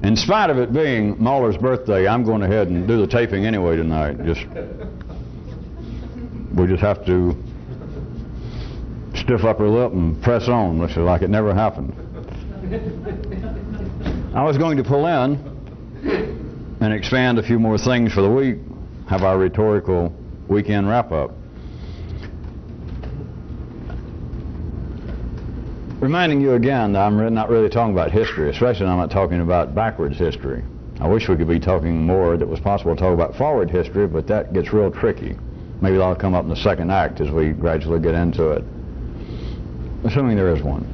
In spite of it being Mahler's birthday, I'm going ahead and do the taping anyway tonight. We just have to stiff upper lip and press on, like it never happened. I was going to pull in and expand a few more things for the week, have our rhetorical weekend wrap-up. Reminding you again that I'm not really talking about history, especially I'm not talking about backwards history. I wish we could be talking more that was possible to talk about forward history, but that gets real tricky. Maybe that'll come up in the second act as we gradually get into it, assuming there is one.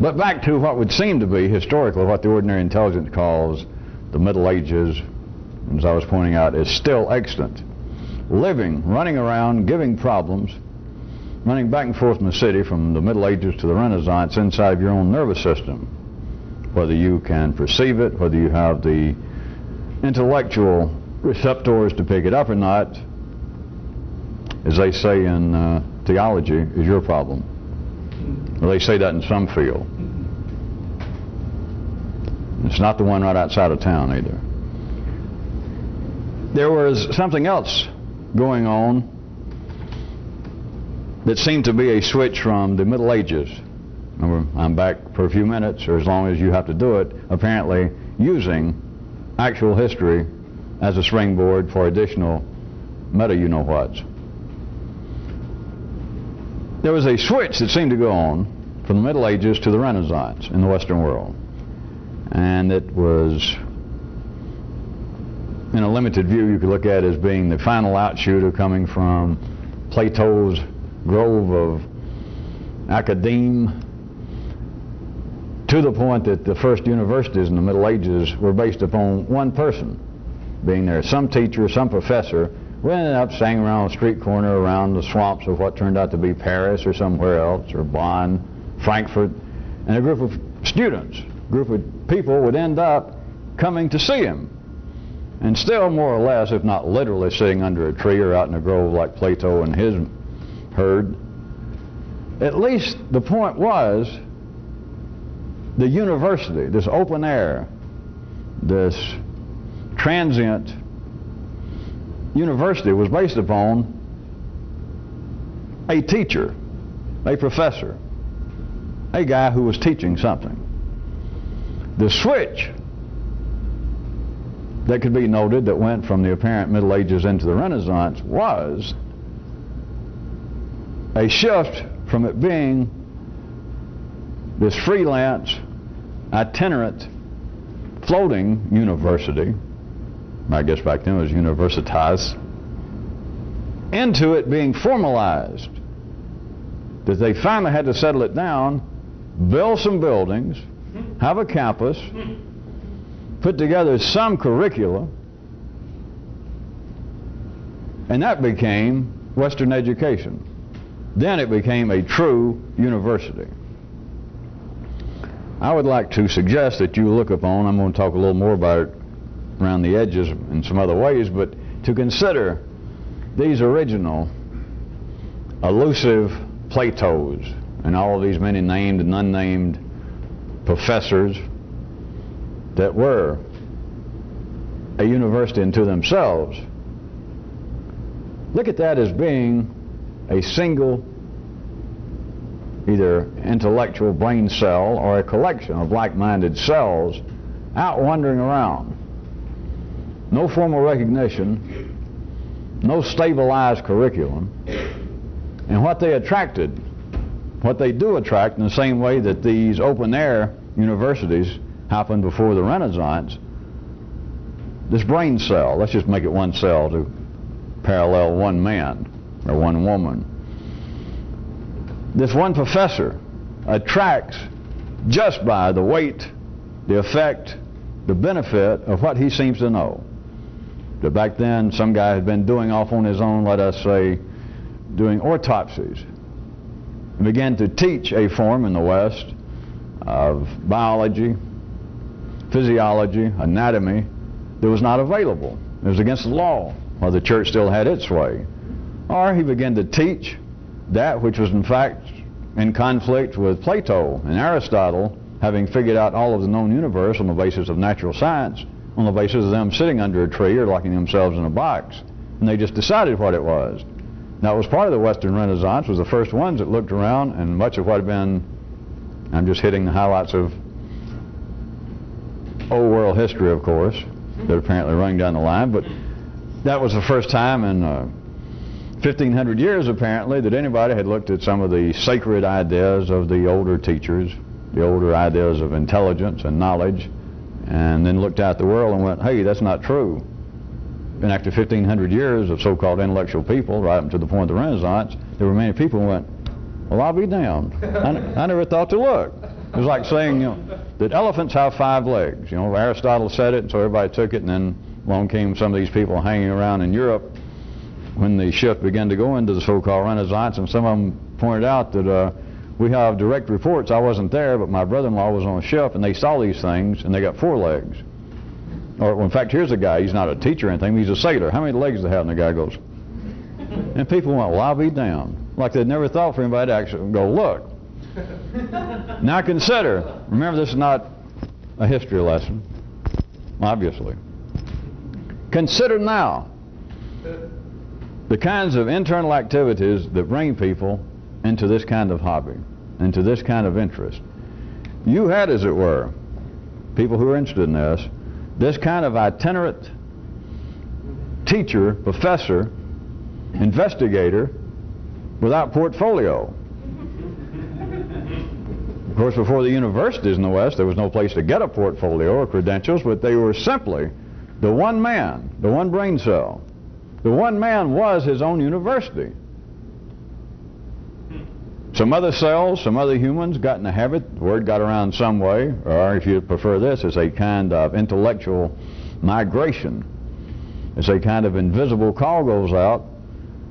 But back to what would seem to be historically what the ordinary intelligence calls the Middle Ages, as I was pointing out, is still extant. Living, running around, giving problems, running back and forth in the city from the Middle Ages to the Renaissance inside of your own nervous system. Whether you can perceive it, whether you have the intellectual receptors to pick it up or not, as they say in theology, is your problem. Well, they say that in some field. It's not the one right outside of town either. There was something else going on that seemed to be a switch from the Middle Ages. Remember, I'm back for a few minutes, or as long as you have to do it, apparently using actual history as a springboard for additional meta-you-know-whats. There was a switch that seemed to go on from the Middle Ages to the Renaissance in the Western world. And it was, in a limited view, you could look at it as being the final outshoot coming from Plato's grove of academe to the point that the first universities in the Middle Ages were based upon one person being there, some teacher, some professor, who ended up staying around the street corner around the swamps of what turned out to be Paris or somewhere else, or Bonn, Frankfurt, and a group of students, a group of people would end up coming to see him, and still more or less, if not literally, sitting under a tree or out in a grove like Plato and his herd. At least the point was the university, this open air, this transient university was based upon a teacher, a professor, a guy who was teaching something. The switch that could be noted that went from the apparent Middle Ages into the Renaissance was a shift from it being this freelance, itinerant, floating university, I guess back then it was universitas, into it being formalized. That they finally had to settle it down, build some buildings, have a campus, put together some curricula, and that became Western education. Then it became a true university. I would like to suggest that you look upon, I'm going to talk a little more about it around the edges in some other ways, but to consider these original elusive Platos and all of these many named and unnamed professors that were a university unto themselves. Look at that as being a single either intellectual brain cell or a collection of like-minded cells out wandering around. No formal recognition, no stabilized curriculum, and what they attracted, what they do attract in the same way that these open-air universities happened before the Renaissance, this brain cell, let's just make it one cell to parallel one man or one woman. This one professor attracts just by the weight, the effect, the benefit of what he seems to know. That back then some guy had been doing off on his own, let us say, doing autopsies, and began to teach a form in the West of biology, physiology, anatomy that was not available. It was against the law, while the church still had its way. Or he began to teach that which was in fact in conflict with Plato and Aristotle having figured out all of the known universe on the basis of natural science, on the basis of them sitting under a tree or locking themselves in a box, and they just decided what it was. That was part of the Western Renaissance, was the first ones that looked around, and much of what had been, I'm just hitting the highlights of old world history, of course, that apparently rung down the line, but that was the first time in 1,500 years, apparently, that anybody had looked at some of the sacred ideas of the older teachers, the older ideas of intelligence and knowledge, and then looked out the world and went, hey, that's not true. And after 1,500 years of so-called intellectual people, right up to the point of the Renaissance, there were many people who went, well, I'll be damned. I never thought to look. It was like saying, you know, that elephants have 5 legs. You know, Aristotle said it, and so everybody took it, and then along came some of these people hanging around in Europe when the shift began to go into the so-called Renaissance, and some of them pointed out that we have direct reports. I wasn't there, but my brother-in-law was on a ship, and they saw these things, and they got 4 legs. Or, well, in fact, here's a guy. He's not a teacher or anything. He's a sailor. How many legs does he have? And the guy goes, and people went, well, I'll be damned. Like they'd never thought for anybody to actually go, look. Now consider, remember this is not a history lesson, obviously. Consider now the kinds of internal activities that bring people into this kind of hobby, into this kind of interest. You had, as it were, people who are interested in this kind of itinerant teacher, professor, investigator without portfolio. Of course, before the universities in the West, there was no place to get a portfolio or credentials, but they were simply the one man, the one brain cell. The one man was his own university. Some other cells, some other humans got in the habit, the word got around some way, or if you prefer this, it's a kind of intellectual migration. It's a kind of invisible call goes out,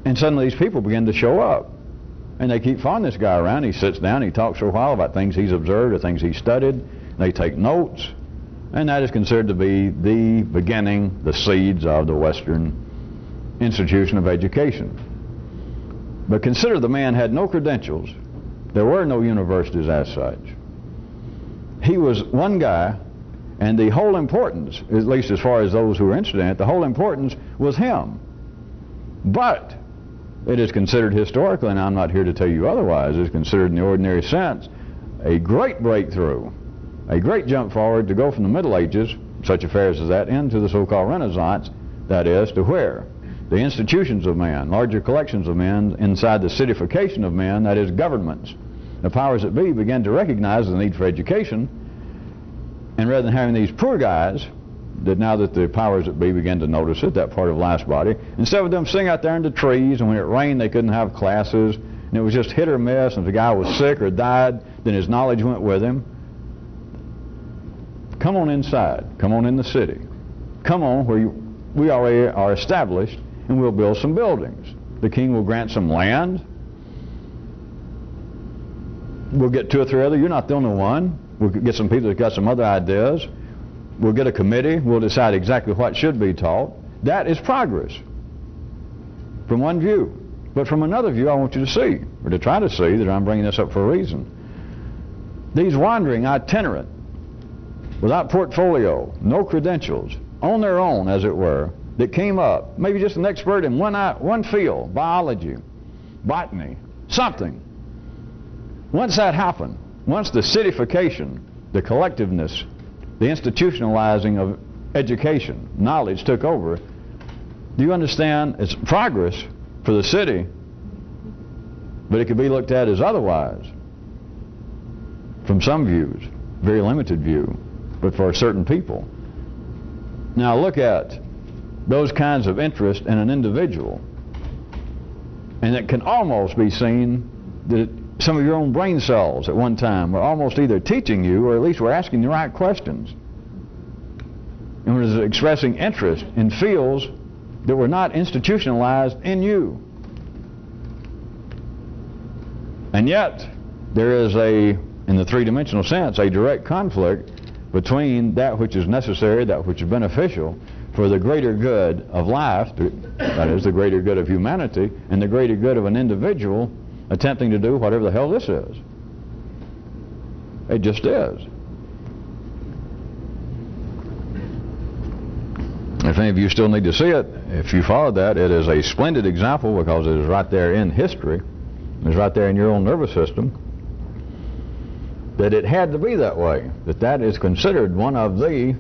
and suddenly these people begin to show up. And they keep following this guy around. He sits down, he talks for a while about things he's observed or things he's studied. They take notes, and that is considered to be the beginning, the seeds of the Western institution of education. But consider the man had no credentials. There were no universities as such. He was one guy, and the whole importance, at least as far as those who were interested in it, the whole importance was him. But it is considered historically, and I'm not here to tell you otherwise, it's considered in the ordinary sense a great breakthrough, a great jump forward to go from the Middle Ages, such affairs as that, into the so-called Renaissance, that is, to where? The institutions of man, larger collections of men, inside the citification of men, that is, governments. The powers that be began to recognize the need for education, and rather than having these poor guys, that now that the powers that be began to notice it, that part of life's body, instead of them sitting out there in the trees, and when it rained they couldn't have classes, and it was just hit or miss, and if the guy was sick or died, then his knowledge went with him. Come on inside. Come on in the city. Come on where we already are established, and we'll build some buildings. The king will grant some land. We'll get 2 or 3 other. You're not the only one. We'll get some people that got some other ideas. We'll get a committee. We'll decide exactly what should be taught. That is progress from one view. But from another view, I want you to see, or to try to see, that I'm bringing this up for a reason. These wandering itinerant, without portfolio, no credentials, on their own, as it were, that came up, maybe just an expert in one field, biology, botany, something. Once that happened, once the citification, the collectiveness, the institutionalizing of education, knowledge took over, do you understand? It's progress for the city, but it could be looked at as otherwise from some views, very limited view, but for certain people. Now look at those kinds of interest in an individual, and it can almost be seen that some of your own brain cells at one time were almost either teaching you, or at least were asking the right questions, and was expressing interest in fields that were not institutionalized in you. And yet there is in the three-dimensional sense, a direct conflict between that which is necessary, that which is beneficial for the greater good of life, that is, the greater good of humanity, and the greater good of an individual attempting to do whatever the hell this is. It just is. If any of you still need to see it, if you follow that, it is a splendid example because it is right there in history. It's right there in your own nervous system. That it had to be that way. That is considered one of the,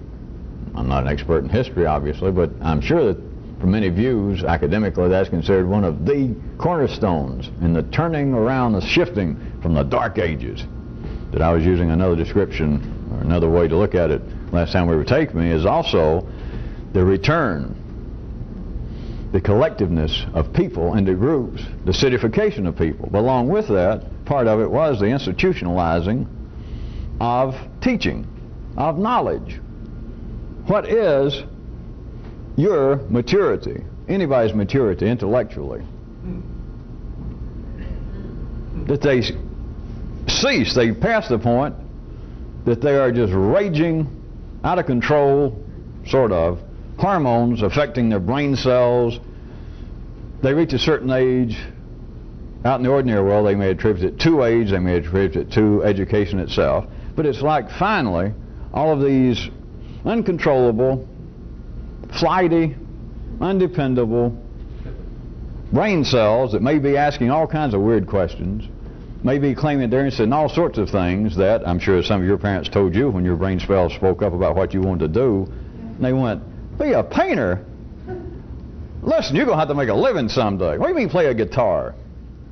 I'm not an expert in history obviously, but I'm sure that from many views, academically, that's considered one of the cornerstones in the turning around, the shifting from the Dark Ages. That I was using another description, or another way to look at it last time we were taking me, is also the return, the collectiveness of people into groups, the cityfication of people. But along with that, part of it was the institutionalizing of teaching, of knowledge. What is your maturity, anybody's maturity intellectually? That they cease, they pass the point that they are just raging, out of control, sort of, hormones affecting their brain cells. They reach a certain age. Out in the ordinary world, they may attribute it to age, they may attribute it to education itself. But it's like finally, all of these uncontrollable, flighty, undependable brain cells that may be asking all kinds of weird questions, may be claiming they're interested in all sorts of things that I'm sure some of your parents told you when your brain cells spoke up about what you wanted to do. And they went, be a painter? Listen, you're going to have to make a living someday. What do you mean play a guitar?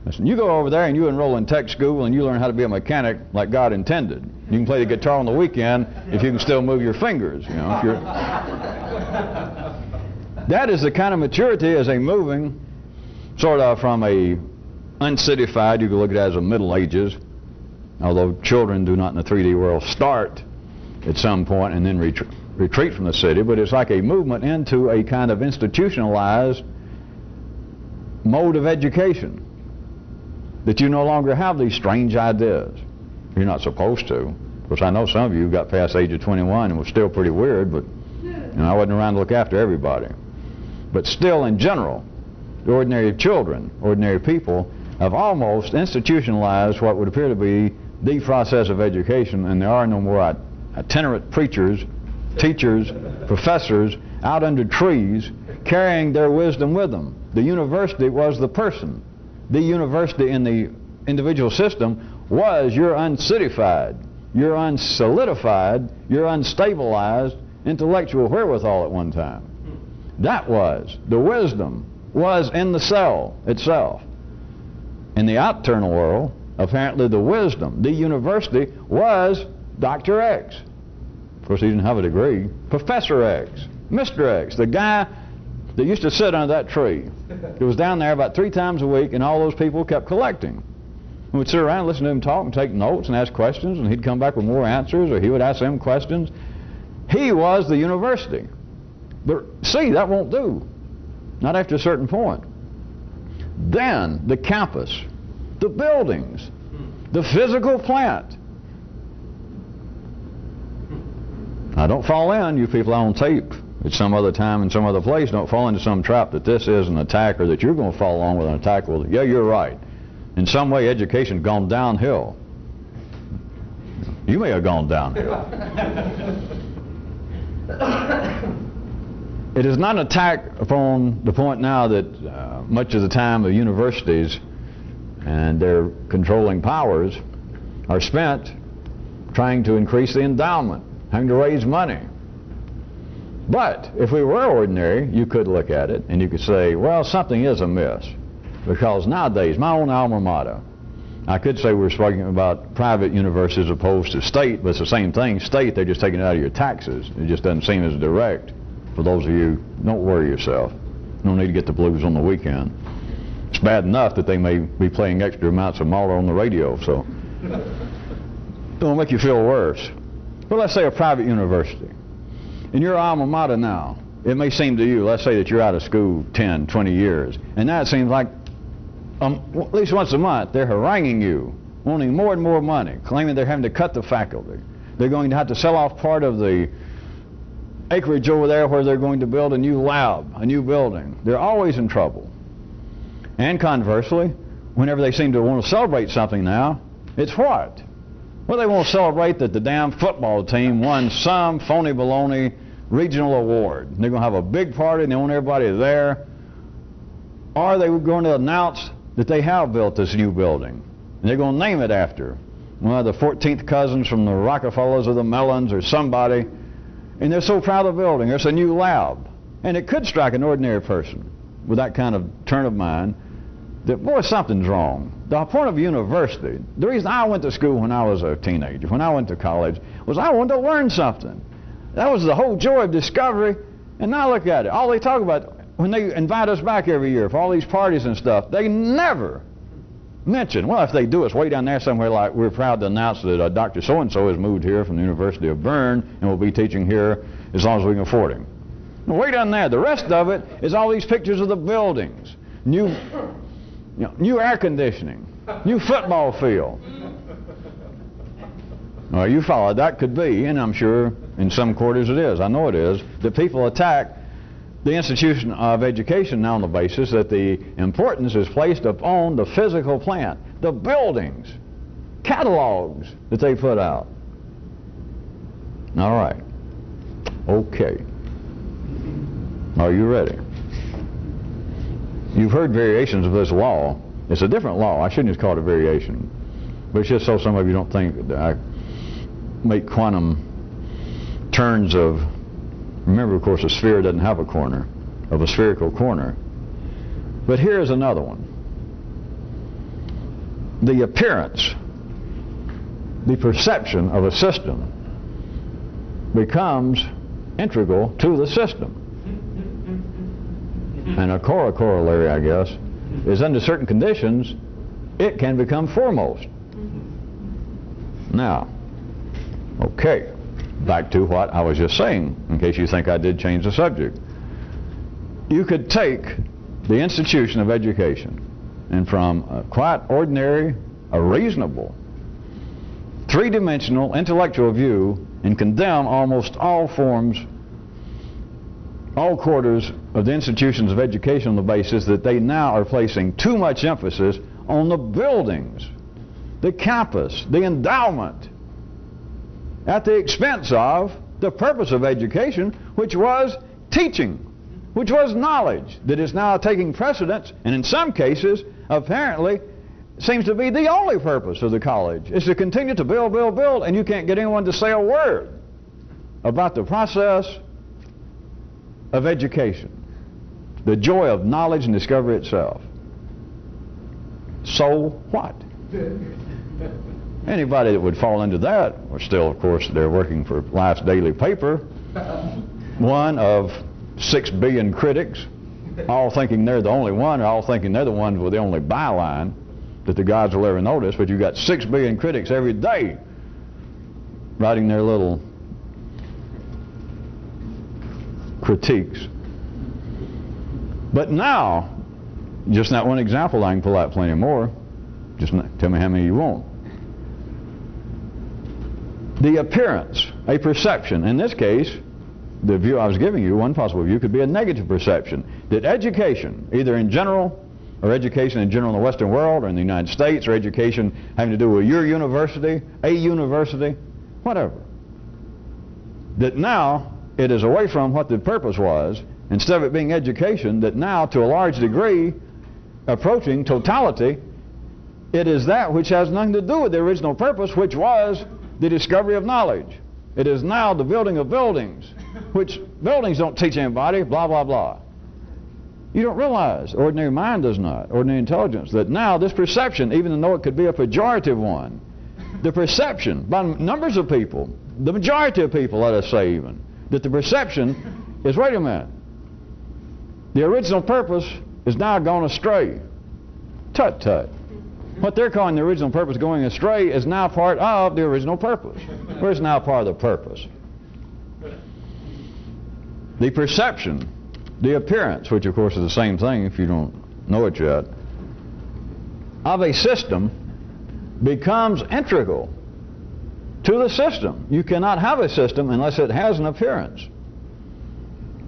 Listen, you go over there and you enroll in tech school and you learn how to be a mechanic like God intended. You can play the guitar on the weekend if you can still move your fingers. You know, if you're that is the kind of maturity as a moving sort of from a uncitified, you can look at it as a Middle Ages, although children do not in the 3D world start at some point and then retreat from the city, but it's like a movement into a kind of institutionalized mode of education, that you no longer have these strange ideas. You're not supposed to. Of course, I know some of you got past the age of 21 and was still pretty weird, but I wasn't around to look after everybody. But still, in general, the ordinary children, ordinary people, have almost institutionalized what would appear to be the process of education, and there are no more itinerant preachers, teachers, professors out under trees carrying their wisdom with them. The university was the person. The university in the individual system was your uncitified, your unsolidified, your unstabilized intellectual wherewithal at one time. That was, the wisdom was in the cell itself. In the external world, apparently the wisdom, the university, was Dr. X. Of course, he didn't have a degree. Professor X, Mr. X, the guy that used to sit under that tree. He was down there about 3 times a week, and all those people kept collecting. We would sit around, listen to him talk, and take notes and ask questions, and he'd come back with more answers, or he would ask them questions. He was the university. But see, that won't do. Not after a certain point. Then the campus, the buildings, the physical plant. Now don't fall in, you people on tape, at some other time in some other place. Don't fall into some trap that this is an attack or that you're going to fall along with an attack. Well, yeah, you're right. In some way, education's gone downhill. You may have gone downhill. It is not an attack upon the point now that much of the time the universities and their controlling powers are spent trying to increase the endowment, having to raise money. But if we were ordinary, you could look at it and you could say, well, something is amiss. Because nowadays, my own alma mater, I could say we're speaking about private universities as opposed to state, but it's the same thing. State, they're just taking it out of your taxes. It just doesn't seem as direct. For those of you, don't worry yourself. You don't need to get the blues on the weekend. It's bad enough that they may be playing extra amounts of Mahler on the radio, so don't make you feel worse. But let's say a private university. In your alma mater now, it may seem to you, let's say that you're out of school 10, 20 years, and now it seems like at least once a month they're haranguing you, wanting more and more money, claiming they're having to cut the faculty. They're going to have to sell off part of the acreage over there where they're going to build a new lab, a new building. They're always in trouble. And conversely, whenever they seem to want to celebrate something now, it's what? Well, they want to celebrate that the damn football team won some phony baloney regional award. They're going to have a big party and they want everybody there. Or they were going to announce that they have built this new building. And they're going to name it after one of the 14th cousins from the Rockefellers or the Mellons or somebody. And they're so proud of the building. It's a new lab. And it could strike an ordinary person with that kind of turn of mind that, boy, something's wrong. The point of university, the reason I went to school when I was a teenager, when I went to college, was I wanted to learn something. That was the whole joy of discovery. And now look at it. All they talk about, when they invite us back every year for all these parties and stuff, they never mention, well, if they do, it's way down there somewhere like, we're proud to announce that Dr. So-and-so has moved here from the University of Bern and will be teaching here as long as we can afford him. Way down there. The rest of it is all these pictures of the buildings, new air conditioning, new football field. Well, you follow. That could be, and I'm sure in some quarters it is, I know it is, that people attack the institution of education now on the basis that the importance is placed upon the physical plant, the buildings, catalogs that they put out. All right. Okay. Are you ready? You've heard variations of this law. It's a different law. I shouldn't just call it a variation. But it's just so some of you don't think that I make quantum turns of... Remember, of course, a sphere doesn't have a corner, of a spherical corner. But here's another one. The appearance, the perception of a system becomes integral to the system. And a corollary, I guess, is under certain conditions, it can become foremost. Now, okay. Back to what I was just saying, in case you think I did change the subject. You could take the institution of education and from a quite ordinary, a reasonable, three-dimensional intellectual view and condemn almost all forms, all quarters of the institutions of education on the basis that they now are placing too much emphasis on the buildings, the campus, the endowment, at the expense of the purpose of education, which was teaching, which was knowledge, that is now taking precedence, and in some cases, apparently, seems to be the only purpose of the college, is to continue to build, build, build, and you can't get anyone to say a word about the process of education, the joy of knowledge and discovery itself. So what? Anybody that would fall into that, or still, of course, they're working for Life's daily paper, one of 6 billion critics, all thinking they're the only one, or all thinking they're the ones with the only byline that the gods will ever notice, but you've got 6 billion critics every day writing their little critiques. But now, just not one example, I can pull out plenty more. Just tell me how many you want. The appearance, a perception. In this case, the view I was giving you, one possible view, could be a negative perception. That education, either in general, or education in general in the Western world, or in the United States, or education having to do with your university, a university, whatever. That now, it is away from what the purpose was. Instead of it being education, that now, to a large degree, approaching totality, it is that which has nothing to do with the original purpose, which was the discovery of knowledge. It is now the building of buildings, which buildings don't teach anybody, blah, blah, blah. You don't realize, ordinary mind does not, ordinary intelligence, that now this perception, even though it could be a pejorative one, the perception by numbers of people, the majority of people, let us say even, that the perception is, wait a minute, the original purpose is now gone astray. Tut tut. What they're calling the original purpose going astray is now part of the original purpose. Or it's now part of the purpose. The perception, the appearance, which of course is the same thing if you don't know it yet, of a system becomes integral to the system. You cannot have a system unless it has an appearance.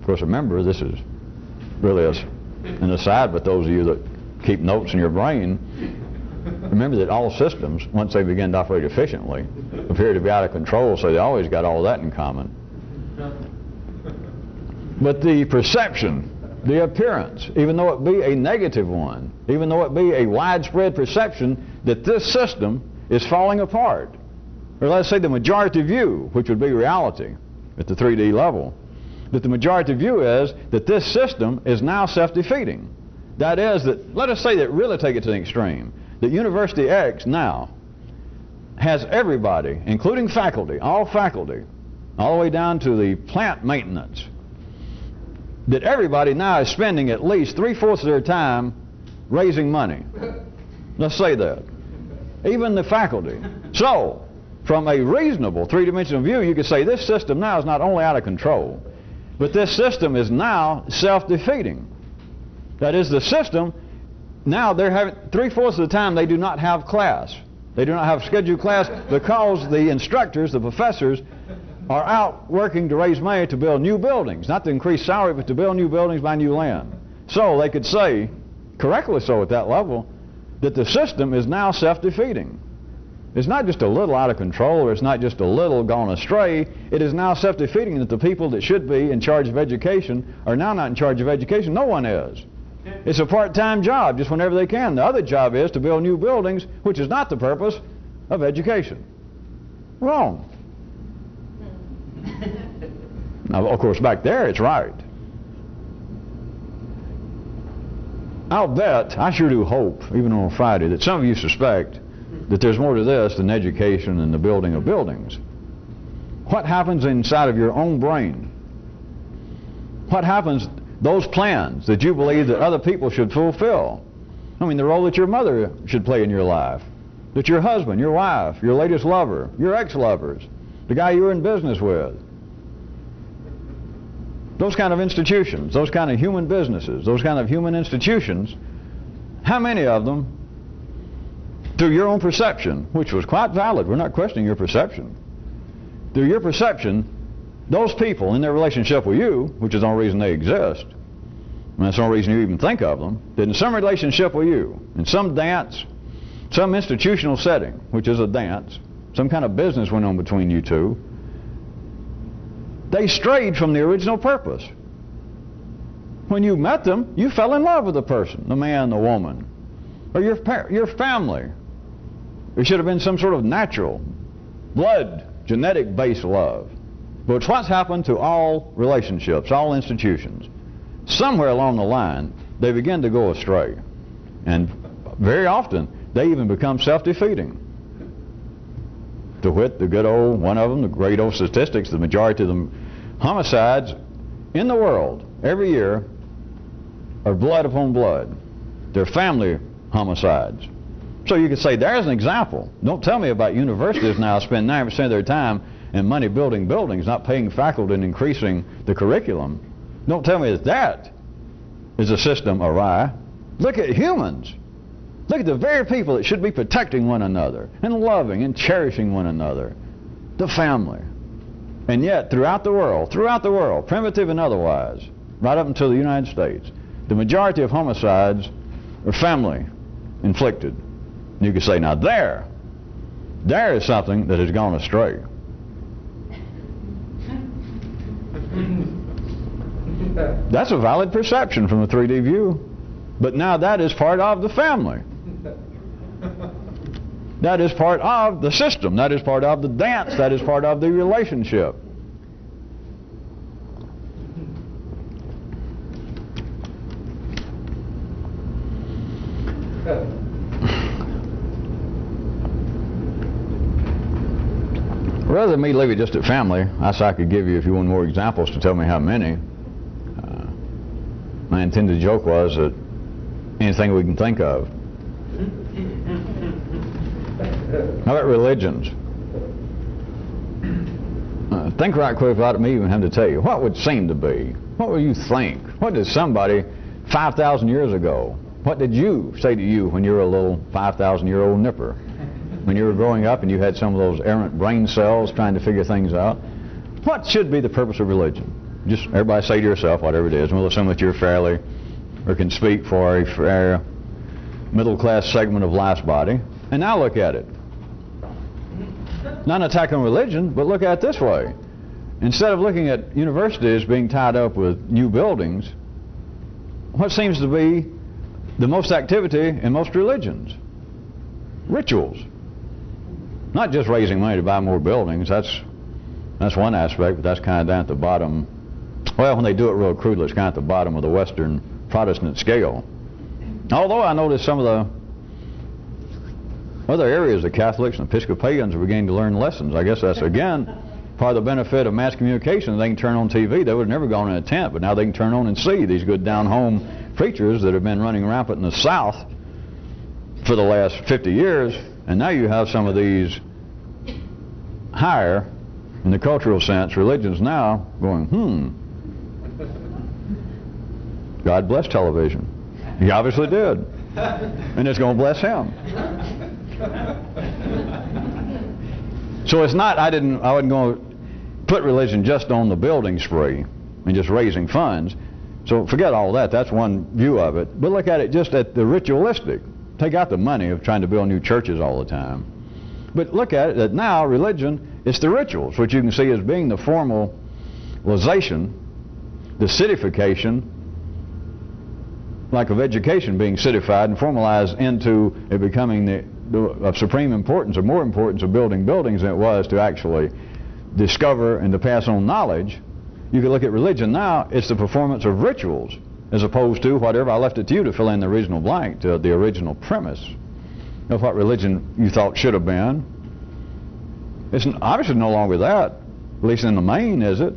Of course, remember, this is really an aside, but those of you that keep notes in your brain, remember that all systems, once they begin to operate efficiently, appear to be out of control, so they always got all that in common. But the perception, the appearance, even though it be a negative one, even though it be a widespread perception that this system is falling apart, or let's say the majority view, which would be reality at the 3D level, that the majority view is that this system is now self-defeating. That is, that let us say that really take it to the extreme, that University X now has everybody, including faculty, all the way down to the plant maintenance, that everybody now is spending at least 3/4 of their time raising money. Let's say that. Even the faculty. So, from a reasonable three-dimensional view, you could say this system now is not only out of control, but this system is now self-defeating. That is, the system, now they're having 3/4 of the time they do not have class. They do not have scheduled class because the instructors, the professors, are out working to raise money to build new buildings, not to increase salary, but to build new buildings, buy new land. So they could say, correctly so at that level, that the system is now self-defeating. It's not just a little out of control, or it's not just a little gone astray. It is now self-defeating that the people that should be in charge of education are now not in charge of education. No one is. It's a part-time job, just whenever they can. The other job is to build new buildings, which is not the purpose of education. Wrong. Now, of course, back there it's right. I'll bet, I sure do hope, even on Friday, that some of you suspect that there's more to this than education and the building of buildings. What happens inside of your own brain? What happens, those plans that you believe that other people should fulfill? I mean, the role that your mother should play in your life, that your husband, your wife, your latest lover, your ex-lovers, the guy you were in business with, those kind of institutions, those kind of human businesses, those kind of human institutions, how many of them, through your own perception, which was quite valid, we're not questioning your perception, through your perception, those people in their relationship with you, which is the only reason they exist, and that's the only reason you even think of them, that in some relationship with you, in some dance, some institutional setting, which is a dance, some kind of business went on between you two, they strayed from the original purpose. When you met them, you fell in love with the person, the man, the woman, or your family. There should have been some sort of natural, blood, genetic-based love. But it's what's happened to all relationships, all institutions. Somewhere along the line, they begin to go astray. And very often, they even become self-defeating. To wit, the good old, one of them, the great old statistics, the majority of the homicides in the world every year are blood upon blood. They're family homicides. So you could say, there's an example. Don't tell me about universities now spend 9% of their time and money building buildings, not paying faculty and increasing the curriculum. Don't tell me that that is a system awry. Look at humans. Look at the very people that should be protecting one another and loving and cherishing one another. The family. And yet, throughout the world, primitive and otherwise, right up until the United States, the majority of homicides are family inflicted. And you could say, now there is something that has gone astray. That's a valid perception from the 3D view. But now that is part of the family. That is part of the system. That is part of the dance. That is part of the relationship. Rather than me leave it just at family, I could give you, if you want more examples to tell me how many. My intended joke was that anything we can think of. How about religions? Think right quick without me even having to tell you. What would seem to be? What would you think? What did somebody 5,000 years ago, what did you say to you when you were a little 5,000-year-old nipper? When you were growing up and you had some of those errant brain cells trying to figure things out? What should be the purpose of religion? Just everybody say to yourself whatever it is. We'll assume that you're fairly, or can speak for a fair middle-class segment of life's body. And now look at it. Not an attack on religion, but look at it this way. instead of looking at universities being tied up with new buildings, what seems to be the most activity in most religions? Rituals. Not just raising money to buy more buildings. That's one aspect, but that's kind of down at the bottom. Well, when they do it real crudely, it's kind of at the bottom of the Western Protestant scale. Although I noticed some of the other areas, the Catholics and Episcopalians are beginning to learn lessons. I guess that's, again, part of the benefit of mass communication. They can turn on TV. They would have never gone in a tent, but now they can turn on and see these good down-home preachers that have been running rampant in the South for the last 50 years. And now you have some of these higher, in the cultural sense, religions now going, God bless television. He obviously did. And it's going to bless him. So it's not, I wasn't going to put religion just on the building spree and just raising funds. So forget all that. That's one view of it. But look at it just at the ritualistic. Take out the money of trying to build new churches all the time. But look at it that now religion is the rituals, which you can see as being the formalization, the citification, like of education being citified and formalized into it becoming of supreme importance or more importance of building buildings than it was to actually discover and to pass on knowledge. You can look at religion now, it's the performance of rituals as opposed to whatever. I left it to you to fill in the original blank, to the original premise of what religion you thought should have been. It's obviously no longer that, at least in the main, is it?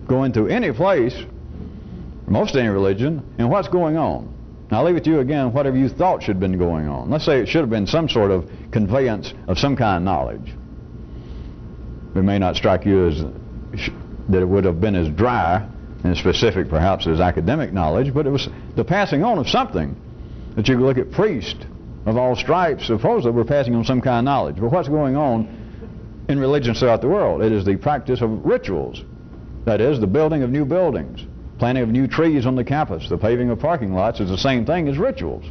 Going to any place, most any religion, and what's going on. Now I'll leave it to you again, whatever you thought should have been going on. Let's say it should have been some sort of conveyance of some kind of knowledge. It may not strike you as that it would have been as dry and specific perhaps as academic knowledge, but it was the passing on of something that you could look at priests of all stripes supposedly were passing on some kind of knowledge. But what's going on in religions throughout the world? It is the practice of rituals. That is, the building of new buildings, planting of new trees on the campus, the paving of parking lots is the same thing as rituals.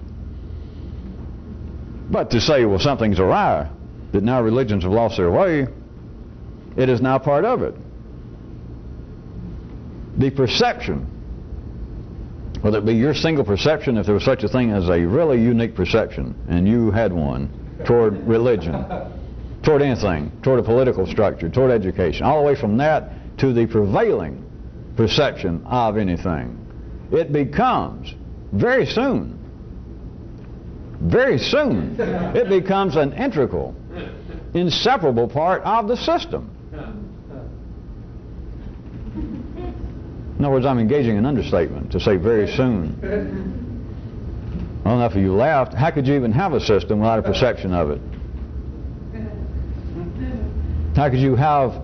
But to say, well, something's awry, that now religions have lost their way, it is now part of it. The perception, whether it be your single perception, if there was such a thing as a really unique perception, and you had one toward religion, toward anything, toward a political structure, toward education, all the way from that to the prevailing perception of anything, it becomes very soon, it becomes an integral, inseparable part of the system. In other words, I'm engaging in understatement to say very soon. I don't know if you laughed. How could you even have a system without a perception of it? How could you have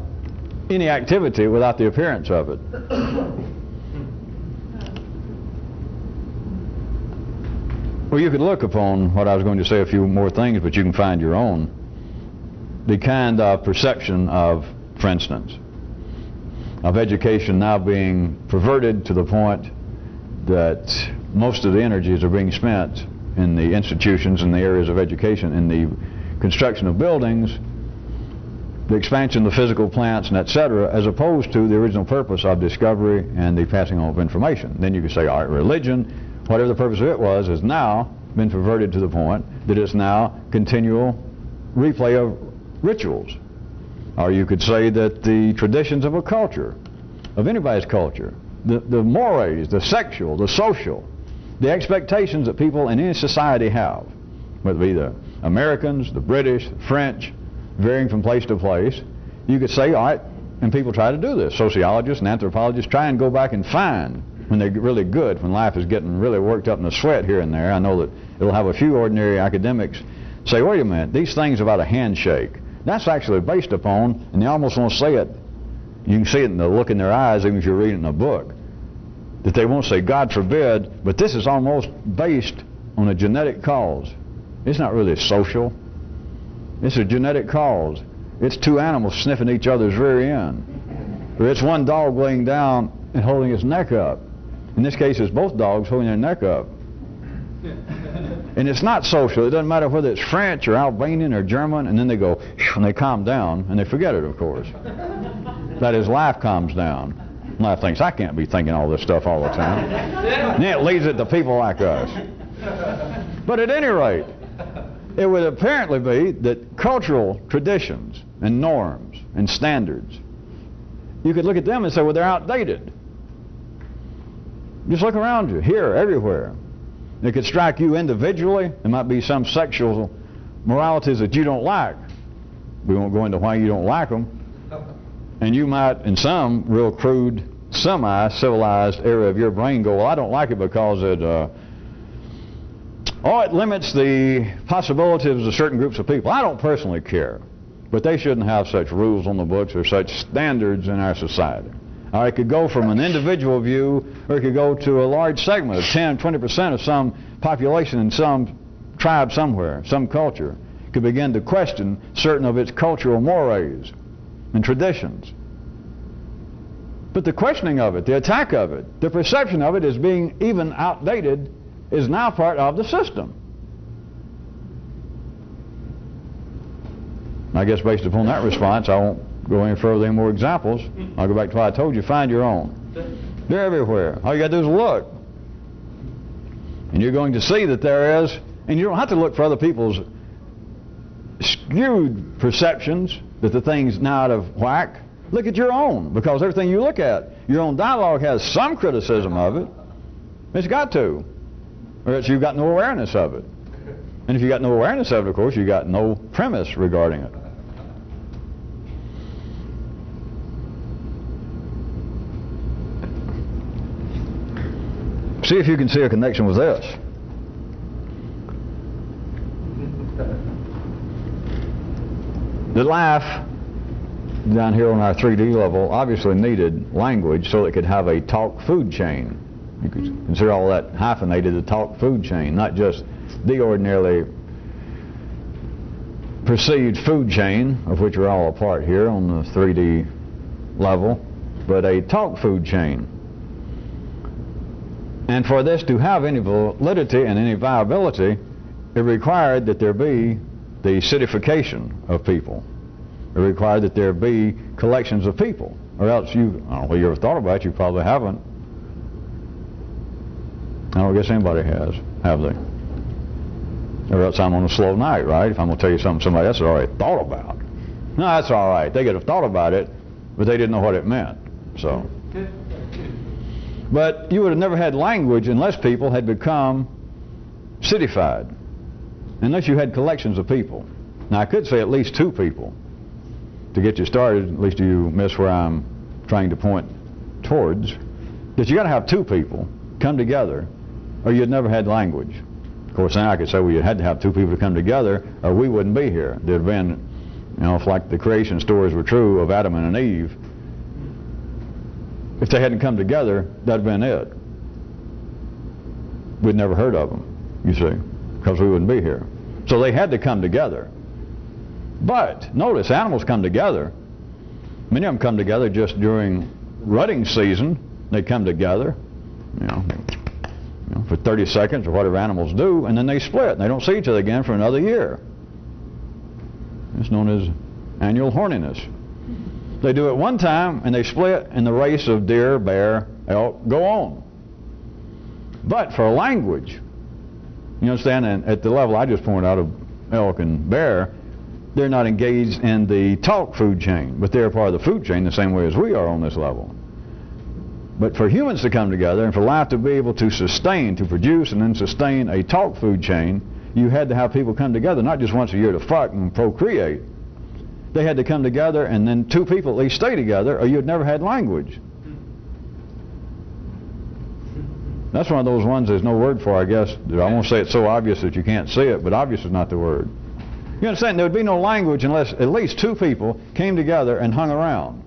any activity without the appearance of it? Well, you could look upon what I was going to say, a few more things, but you can find your own. The kind of perception of, for instance, of education now being perverted to the point that most of the energies are being spent in the institutions and the areas of education, in the construction of buildings, the expansion of the physical plants, and etc., as opposed to the original purpose of discovery and the passing on of information. Then you could say, all right, religion, whatever the purpose of it was, has now been perverted to the point that it's now continual replay of rituals. Or you could say that the traditions of a culture, of anybody's culture, the mores, the sexual, the social, the expectations that people in any society have, whether it be the Americans, the British, the French, varying from place to place, you could say, all right, and people try to do this. Sociologists and anthropologists try and go back and find, when they're really good, when life is getting really worked up in the sweat here and there. I know that it'll have a few ordinary academics say, wait a minute, these things about a handshake, that's actually based upon, and they almost won't say it, you can see it in the look in their eyes even if you're reading a book, that they won't say, God forbid, but this is almost based on a genetic cause. It's not really social. It's a genetic cause. It's two animals sniffing each other's rear end. Or it's one dog laying down and holding his neck up. In this case, it's both dogs holding their neck up. And it's not social. It doesn't matter whether it's French or Albanian or German, and then they go, and they calm down, and they forget it, of course. that his life calms down. Life thinks, I can't be thinking all this stuff all the time. And then it leads it to people like us. But at any rate, it would apparently be that cultural traditions and norms and standards, you could look at them and say, well, they're outdated. Just look around you, here, everywhere. It could strike you individually. There might be some sexual moralities that you don't like. We won't go into why you don't like them. And you might, in some real crude, semi-civilized area of your brain, go, well, I don't like it because it limits the possibilities of certain groups of people. I don't personally care. But they shouldn't have such rules on the books or such standards in our society. Or it could go from an individual view, or it could go to a large segment of 10, 20% of some population in some tribe somewhere, some culture, could begin to question certain of its cultural mores and traditions. But the questioning of it, the attack of it, the perception of it as being even outdated is now part of the system. I guess based upon that response, I won't go any further, any more examples. I'll go back to what I told you, find your own. They're everywhere. All you got to do is look. And you're going to see that there is, and you don't have to look for other people's skewed perceptions that the thing's now out of whack. Look at your own, because everything you look at, your own dialogue has some criticism of it. It's got to, or else you've got no awareness of it. And if you got no awareness of it, of course, you got no premise regarding it. See if you can see a connection with this. The life down here on our 3D level obviously needed language so it could have a talk food chain. You could consider all that hyphenated, the talk food chain, not just the ordinarily perceived food chain, of which we're all a part here on the 3D level, but a talk food chain. And for this to have any validity and any viability, it required that there be the cityfication of people. It required that there be collections of people, or else you, I don't know whether you ever thought about it, you probably haven't. I don't guess anybody has, have they? Or else I'm on a slow night, right? If I'm going to tell you something somebody else has already thought about. No, that's all right. They could have thought about it, but they didn't know what it meant. So, but you would have never had language unless people had become cityfied, unless you had collections of people. Now I could say at least two people to get you started. At least you miss where I'm trying to point towards. That you got to have two people come together, or you'd never had language. Of course, now I could say, well, you had to have two people to come together, or we wouldn't be here. There'd have been, you know, if like the creation stories were true of Adam and Eve, if they hadn't come together, that'd have been it. We'd never heard of them, you see, because we wouldn't be here. So they had to come together. But notice, animals come together. Many of them come together just during rutting season. They come together, you know, for 30 seconds or whatever animals do, and then they split, and they don't see each other again for another year. It's known as annual horniness. They do it one time, and they split, and the race of deer, bear, elk go on. But for language, you understand, and at the level I just pointed out of elk and bear, they're not engaged in the talk food chain, but they're part of the food chain the same way as we are on this level. But for humans to come together and for life to be able to sustain, to produce and then sustain a talk food chain, you had to have people come together, not just once a year to fuck and procreate. They had to come together, and then two people at least stay together, or you'd never had language. That's one of those ones there's no word for, I guess. I won't say it's so obvious that you can't see it, but obvious is not the word. You understand, there would be no language unless at least two people came together and hung around.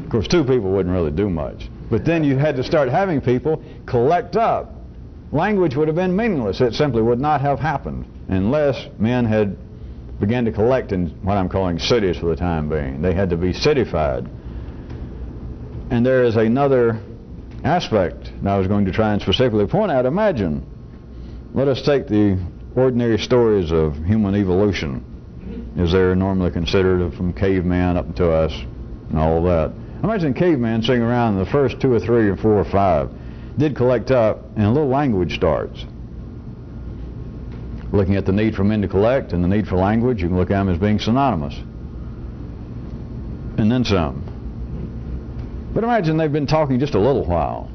Of course, two people wouldn't really do much. But then you had to start having people collect up. Language would have been meaningless. It simply would not have happened unless men had began to collect in what I'm calling cities for the time being. They had to be cityfied. And there is another aspect that I was going to try and specifically point out. Imagine, let us take the ordinary stories of human evolution as they're normally considered from caveman up to us and all that. Imagine cavemen sitting around, and the first 2 or 3 or 4 or 5 did collect up, and a little language starts. Looking at the need for men to collect and the need for language, you can look at them as being synonymous. And then some. But imagine they've been talking just a little while.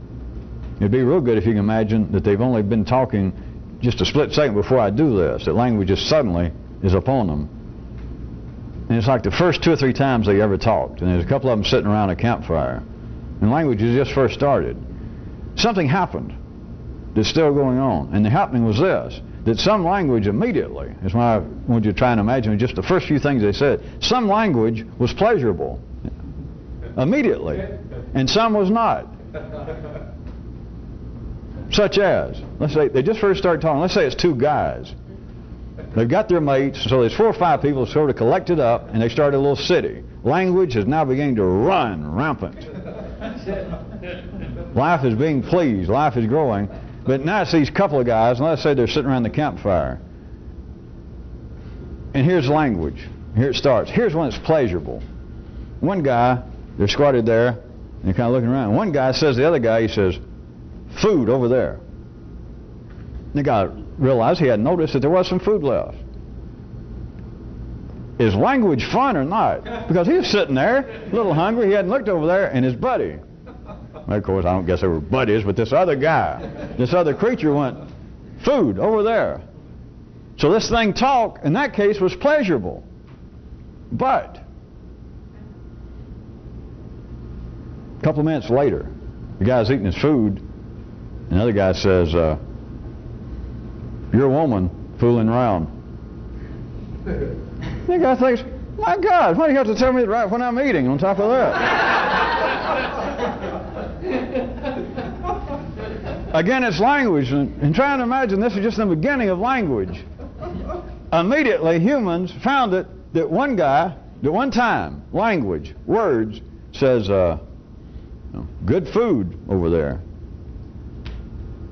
It'd be real good if you can imagine that they've only been talking just a split second before I do this, that language just suddenly is upon them. And it's like the first 2 or 3 times they ever talked, and there's a couple of them sitting around a campfire, and language has just first started. Something happened that's still going on, and the happening was this, that some language immediately, that's why I want you to try and imagine just the first few things they said, some language was pleasurable immediately, and some was not. Such as, let's say they just first start talking, let's say it's 2 guys. They've got their mates, so there's 4 or 5 people sort of collected up, and they started a little city. Language is now beginning to run rampant. Life is being pleased, life is growing, but now it's these couple of guys, and let's say they're sitting around the campfire. And here's language. Here it starts. Here's when it's pleasurable. One guy, they're squatted there, and they're kind of looking around. One guy says to the other guy, he says, "Food over there." The guy realized he hadn't noticed that there was some food left. Is language fun or not? Because he was sitting there, a little hungry, he hadn't looked over there, and his buddy. Well, of course, I don't guess they were buddies, but this other guy, this other creature went, "Food over there." So this thing talk, in that case, was pleasurable. But a couple of minutes later, the guy's eating his food, and the other guy says, "You're a woman fooling around." The guy thinks, "My God, why do you have to tell me that right when I'm eating on top of that?" Again, it's language, and trying to imagine this is just the beginning of language. Immediately, humans found it that one guy, that one time, language, words, says, "Good food over there."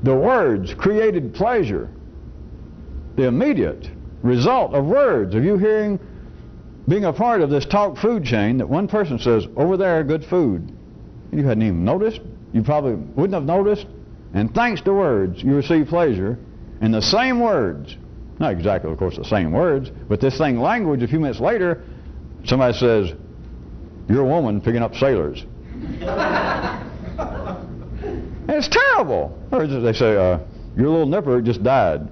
The words created pleasure. The immediate result of words, of you hearing, being a part of this talk food chain, that one person says, "Over there, good food." And you hadn't even noticed. You probably wouldn't have noticed. And thanks to words, you receive pleasure. And the same words, not exactly, of course, the same words, but this thing, language, a few minutes later, somebody says, "You're a woman picking up sailors." And it's terrible. Or they say, "Your little nipper just died.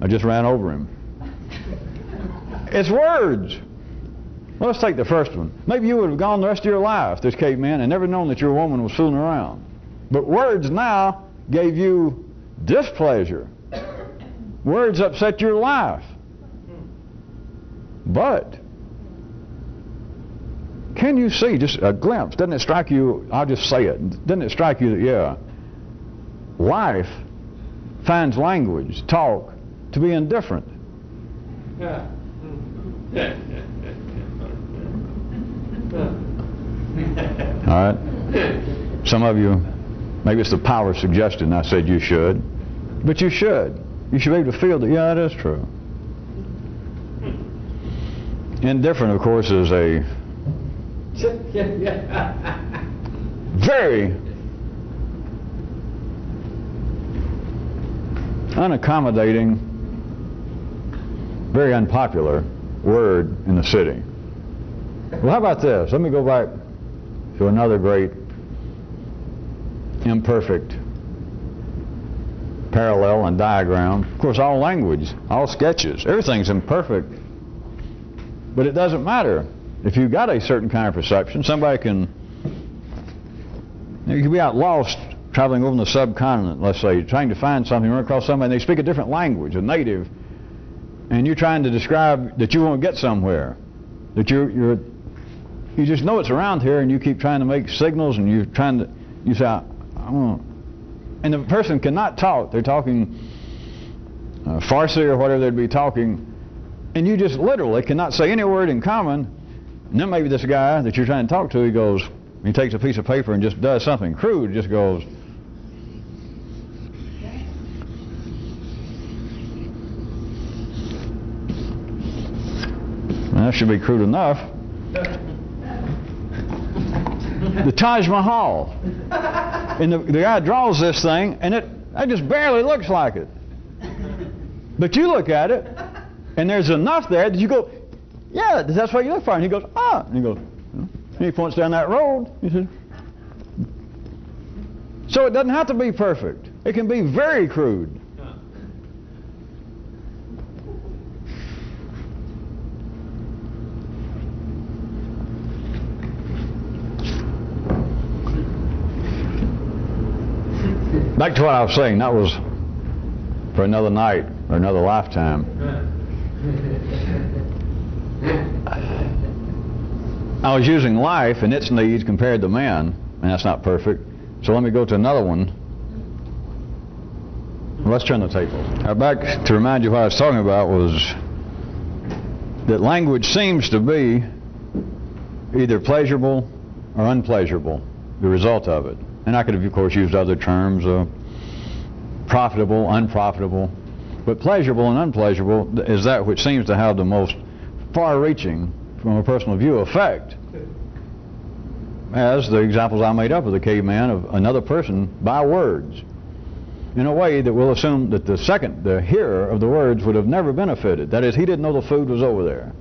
I just ran over him." It's words. Well, let's take the first one. Maybe you would have gone the rest of your life, this caveman, and never known that your woman was fooling around. But words now gave you displeasure. Words upset your life. But can you see, just a glimpse, doesn't it strike you, I'll just say it, doesn't it strike you that, yeah, life finds language, talk, to be indifferent? All right. Some of you, maybe it's the power of suggestion. I said you should, but you should. You should be able to feel that, yeah, that is true. Indifferent, of course, is a very unaccommodating, very unpopular word in the city. Well, how about this? Let me go back to another great imperfect parallel and diagram. Of course, all language, all sketches, everything's imperfect. But it doesn't matter. If you've got a certain kind of perception, somebody can, you can be out lost traveling over the subcontinent, let's say, trying to find something, run across somebody, and they speak a different language, a native, and you're trying to describe that you want to get somewhere, that you just know it's around here, and you keep trying to make signals, and you say, I want, and the person cannot talk. They're talking Farsi or whatever they'd be talking, and you just literally cannot say any word in common. And then maybe this guy that you're trying to talk to, he takes a piece of paper and just does something crude, just goes, well, that should be crude enough. The Taj Mahal. And the guy draws this thing, and it just barely looks like it. But you look at it, and there's enough there that you go, yeah, that's what you look for. And he goes, ah. And he goes, and he points down that road. He says, so it doesn't have to be perfect. It can be very crude. Back to what I was saying, that was for another night or another lifetime. I was using life and its needs compared to man, and that's not perfect. So let me go to another one. Let's turn the tables. Back to remind you what I was talking about was that language seems to be either pleasurable or unpleasurable, the result of it. And I could have, of course, used other terms, profitable, unprofitable. But pleasurable and unpleasurable is that which seems to have the most far-reaching, from a personal view, effect. As the examples I made up of the caveman, of another person by words, in a way that we'll assume that the hearer of the words would have never benefited. That is, he didn't know the food was over there.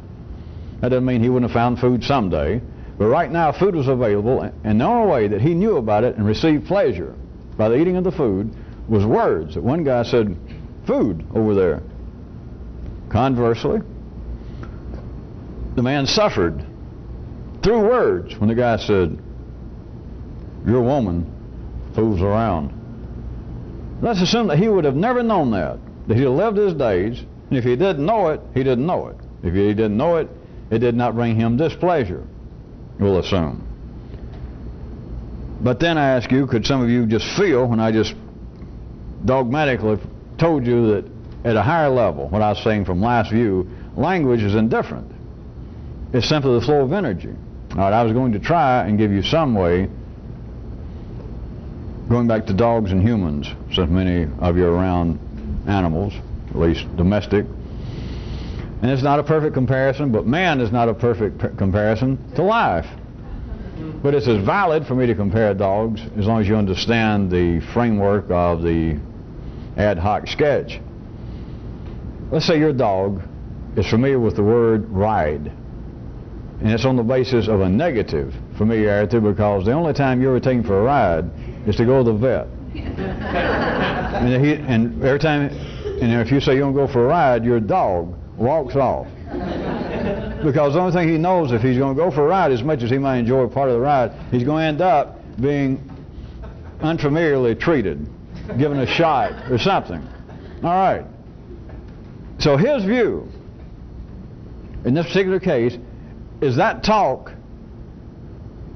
That doesn't mean he wouldn't have found food someday. But right now, food was available, and the only way that he knew about it and received pleasure by the eating of the food was words. That one guy said, food over there. Conversely, the man suffered through words when the guy said, your woman fools around. Let's assume that he would have never known that he'd have lived his days, and if he didn't know it, he didn't know it. If he didn't know it, it did not bring him displeasure, we'll assume. But then I ask you, could some of you just feel when I just dogmatically told you that at a higher level, what I was saying from last view, language is indifferent. It's simply the flow of energy. All right, I was going to try and give you some way, going back to dogs and humans, since many of you are around animals, at least domestic. And it's not a perfect comparison, but man is not a perfect comparison to life. But it's as valid for me to compare dogs as long as you understand the framework of the ad hoc sketch. Let's say your dog is familiar with the word ride, and it's on the basis of a negative familiarity, because the only time you're ever taken for a ride is to go to the vet. and every time, and if you say you don't go for a ride, your dog walks off. Because the only thing he knows, if he's going to go for a ride, as much as he might enjoy part of the ride, he's going to end up being unfamiliarly treated, given a shot or something. All right. So his view, in this particular case, is that talk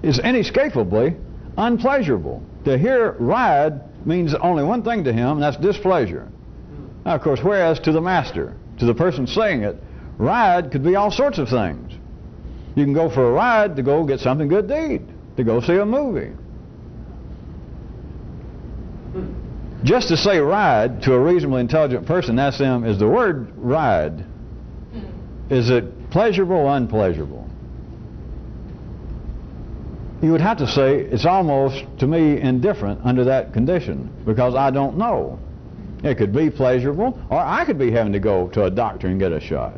is inescapably unpleasurable. To hear ride means only one thing to him, and that's displeasure. Now, of course, whereas to the master, to the person saying it, ride could be all sorts of things. You can go for a ride to go get something good to eat, to go see a movie. Just to say ride to a reasonably intelligent person, that's them, is the word ride. Is it pleasurable or unpleasurable? You would have to say it's almost, to me, indifferent under that condition, because I don't know. It could be pleasurable, or I could be having to go to a doctor and get a shot.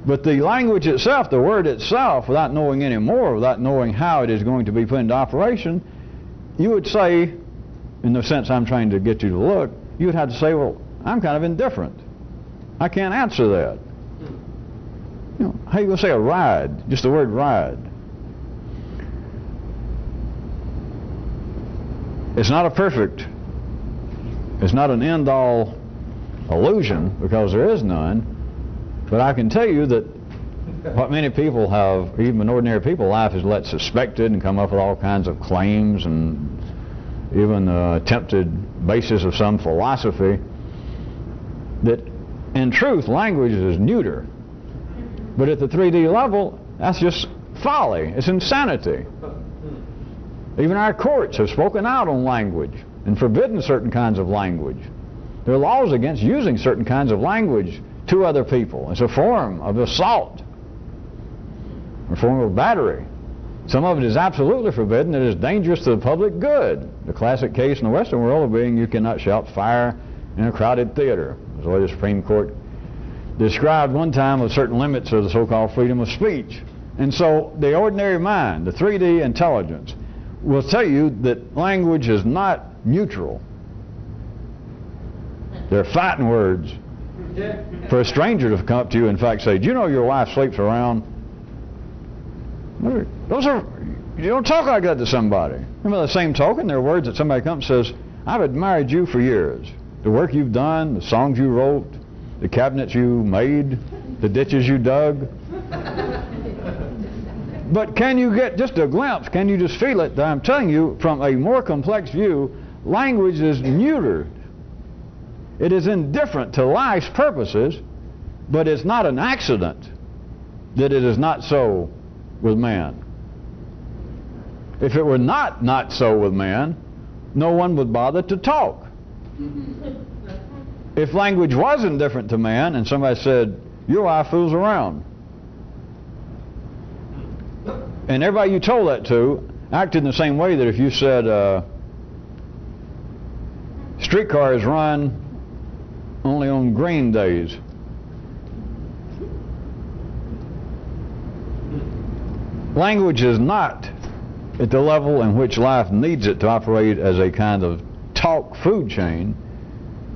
But the language itself, the word itself, without knowing any more, without knowing how it is going to be put into operation, you would say, in the sense I'm trying to get you to look, you would have to say, well, I'm kind of indifferent. I can't answer that. You know, how are you going to say a ride? Just the word ride. It's not a perfect, it's not an end-all illusion, because there is none, but I can tell you that what many people have, even ordinary people, life is let suspected and come up with all kinds of claims and even attempted basis of some philosophy, that in truth language is neuter. But at the 3D level, that's just folly, it's insanity. Even our courts have spoken out on language and forbidden certain kinds of language. There are laws against using certain kinds of language to other people. It's a form of assault, a form of battery. Some of it is absolutely forbidden. It is dangerous to the public good. The classic case in the Western world being you cannot shout fire in a crowded theater. That's the way the Supreme Court described one time with certain limits of the so-called freedom of speech. And so the ordinary mind, the 3D intelligence, will tell you that language is not neutral. They're fighting words. For a stranger to come up to you, in fact, say, "Do you know your wife sleeps around?" Those are, you don't talk like that to somebody. Remember, the same token, there are words that somebody comes and says, "I've admired you for years. The work you've done, the songs you wrote, the cabinets you made, the ditches you dug." But can you get just a glimpse? Can you just feel it? That I'm telling you, from a more complex view, language is neutered. It is indifferent to life's purposes, but it's not an accident that it is not so with man. If it were not so with man, no one would bother to talk. If language was indifferent to man and somebody said, "Your wife fools around," and everybody you told that to acted in the same way, that if you said, "Streetcars run only on green days," language is not at the level in which life needs it to operate as a kind of talk food chain.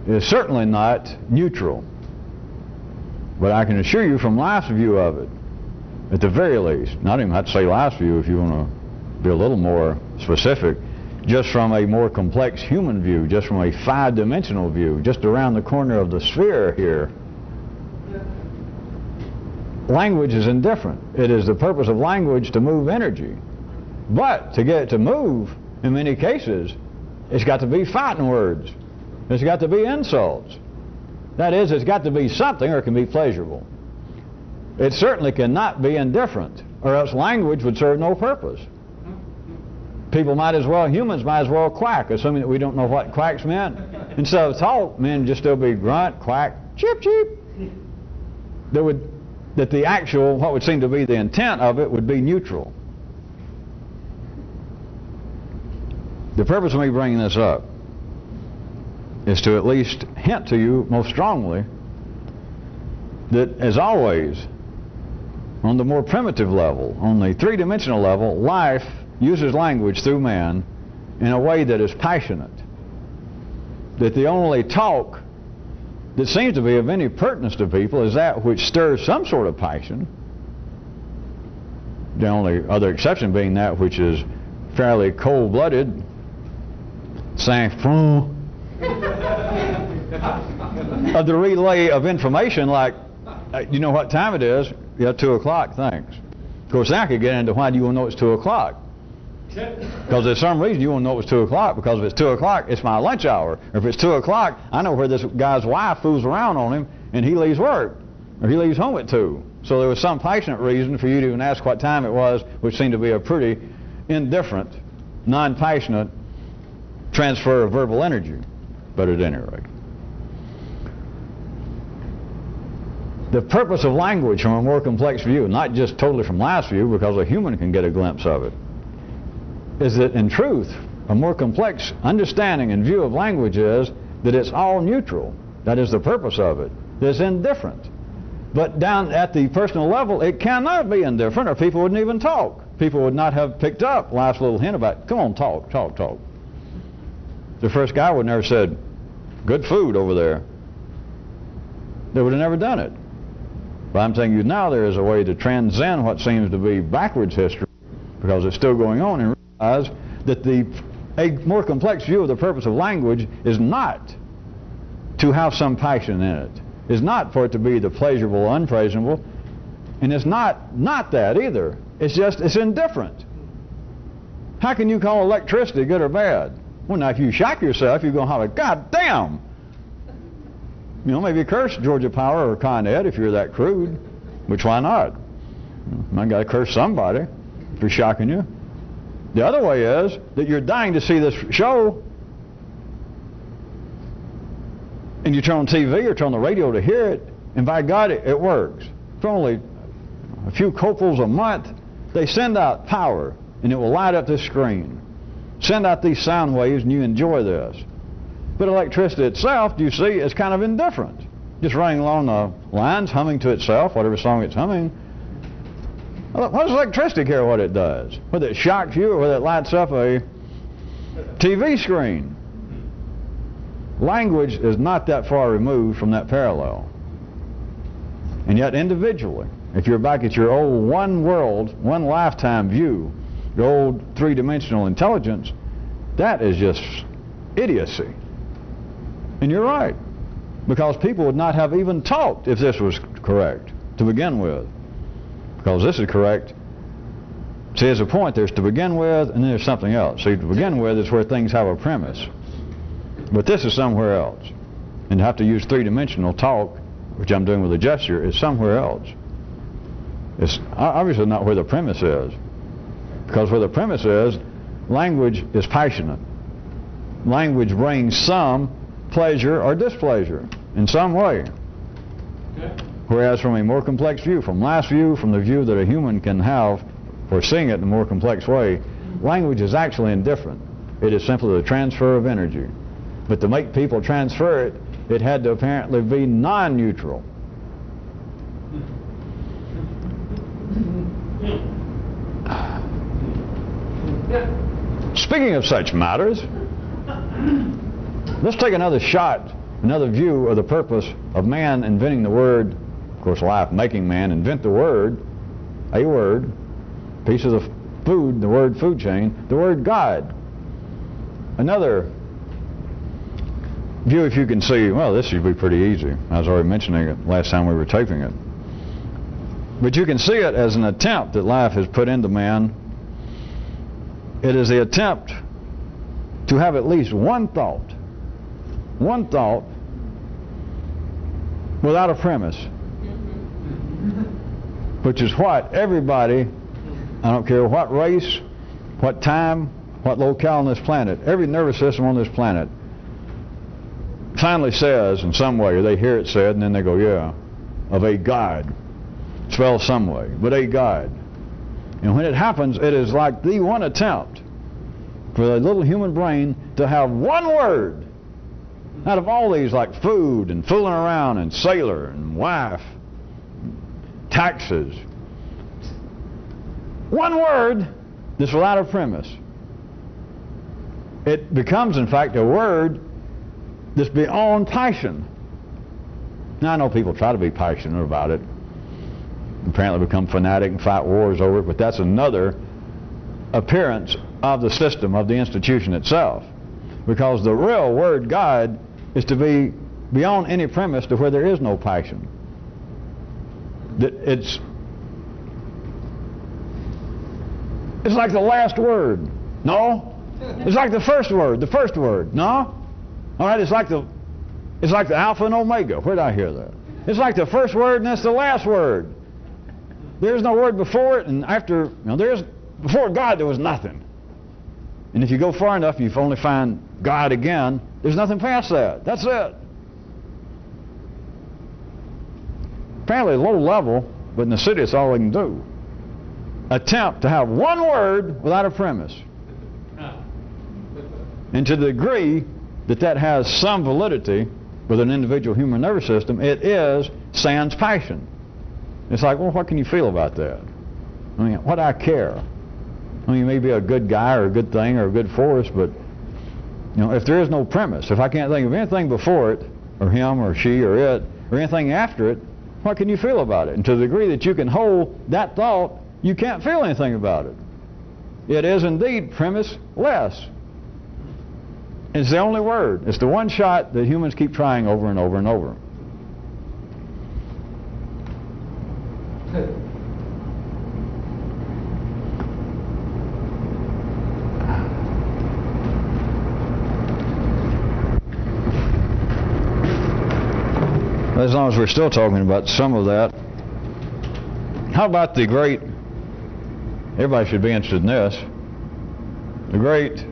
It is certainly not neutral. But I can assure you, from life's view of it, at the very least, not even have to say life's view if you want to be a little more specific, just from a more complex human view, just from a five-dimensional view, just around the corner of the sphere here, language is indifferent. It is the purpose of language to move energy. But to get it to move, in many cases, it's got to be fighting words. It's got to be insults. That is, it's got to be something, or it can be pleasurable. It certainly cannot be indifferent, or else language would serve no purpose. People might as well, humans might as well quack, assuming that we don't know what quacks meant. Instead of talk, men just still be grunt, quack, chip, chip. That the actual, what would seem to be the intent of it, would be neutral. The purpose of me bringing this up is to at least hint to you most strongly that, as always, on the more primitive level, on the three-dimensional level, life uses language through man in a way that is passionate. That the only talk that seems to be of any pertinence to people is that which stirs some sort of passion. The only other exception being that which is fairly cold-blooded, sang-froid, of the relay of information, like, you know what time it is? Yeah, 2 o'clock, thanks. Of course, now I could get into why do you want to know it's 2 o'clock? Because there's some reason you want to know it's 2 o'clock, because if it's 2 o'clock, it's my lunch hour. Or if it's 2 o'clock, I know where this guy's wife fools around on him, and he leaves work, or he leaves home at 2. So there was some passionate reason for you to even ask what time it was, which seemed to be a pretty indifferent, non-passionate transfer of verbal energy. But at any rate, the purpose of language from a more complex view, not just totally from life's view, because a human can get a glimpse of it, is that in truth, a more complex understanding and view of language is that it's all neutral. That is the purpose of it. It's indifferent. But down at the personal level, it cannot be indifferent, or people wouldn't even talk. People would not have picked up life's little hint about, come on, talk, talk, talk. The first guy would never said, good food over there. They would have never done it. But I'm telling you now, there is a way to transcend what seems to be backwards history, because it's still going on, and realize that a more complex view of the purpose of language is not to have some passion in it. Is not for it to be the pleasurable or unpleasurable, and it's not that either. It's just, it's indifferent. How can you call electricity good or bad? Well, now if you shock yourself, you're going to holler, God damn! You know, maybe curse Georgia Power or Con Ed if you're that crude. Which, why not? I got to curse somebody if you're shocking you. The other way is that you're dying to see this show, and you turn on TV or turn on the radio to hear it, and by God, it works. For only a few copals a month, they send out power and it will light up this screen. Send out these sound waves and you enjoy this. But electricity itself, do you see, is kind of indifferent. Just running along the lines, humming to itself, whatever song it's humming. What does electricity care what it does? Whether it shocks you or whether it lights up a TV screen. Language is not that far removed from that parallel. And yet individually, if you're back at your old one world, one lifetime view, your old three-dimensional intelligence, that is just idiocy. And you're right, because people would not have even talked if this was correct to begin with. Because this is correct. See, there's a point. There's to begin with, and then there's something else. See, to begin with is where things have a premise. But this is somewhere else. And to have to use three-dimensional talk, which I'm doing with a gesture, is somewhere else. It's obviously not where the premise is. Because where the premise is, language is passionate. Language brings some pleasure or displeasure in some way. Okay. Whereas from a more complex view, from last view, from the view that a human can have for seeing it in a more complex way, language is actually indifferent. It is simply the transfer of energy. But to make people transfer it, it had to apparently be non-neutral. Speaking of such matters, let's take another shot, another view of the purpose of man inventing the word, of course life making man invent the word, a word, piece of the food, the word food chain, the word God. Another view, if you can see, well, this should be pretty easy. I was already mentioning it last time we were taping it. But you can see it as an attempt that life has put into man. It is the attempt to have at least one thought without a premise, which is what everybody, I don't care what race, what time, what locale on this planet, every nervous system on this planet finally says in some way, or they hear it said and then they go, yeah, of a God, spelled some way, but a God. And when it happens, it is like the one attempt for the little human brain to have one word out of all these, like food and fooling around and sailor and wife, taxes. One word that's without a premise. It becomes, in fact, a word that's beyond passion. Now, I know people try to be passionate about it, apparently become fanatic and fight wars over it, but that's another appearance of the system, of the institution itself. Because the real word God is to be beyond any premise to where there is no passion. It's like the last word. No? It's like the first word. No? All right, it's like the Alpha and Omega. Where did I hear that? It's like the first word and it's the last word. There's no word before it, and after, before God there was nothing. And if you go far enough, you only find God again. There's nothing past that. That's it. Apparently low level, but in the city it's all they can do. Attempt to have one word without a premise. And to the degree that that has some validity with an individual human nervous system, it is sans passion. It's like, well, what can you feel about that? I mean, what do I care? I mean, you may be a good guy or a good thing or a good force, but if there is no premise, if I can't think of anything before it, or him or she or it, or anything after it, what can you feel about it? And to the degree that you can hold that thought, you can't feel anything about it. It is indeed premise-less. It's the only word. It's the one shot that humans keep trying over and over and over. As long as we're still talking about some of that, how about the great, everybody should be interested in this, the great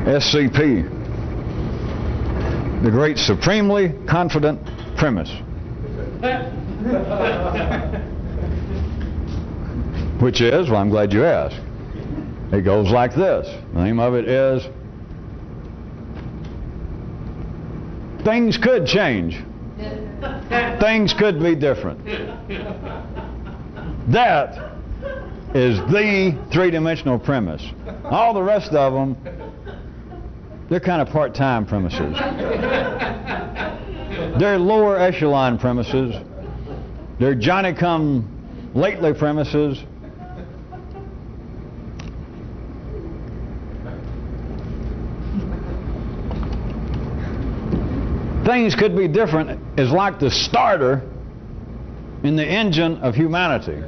SCP, the great supremely confident premise. Which is, well, I'm glad you asked. It goes like this. The name of it is, things could change. Things could be different. That is the three-dimensional premise. All the rest of them, they're kind of part-time premises. They're lower echelon premises. They're Johnny-come-lately premises. Things could be different is like the starter in the engine of humanity.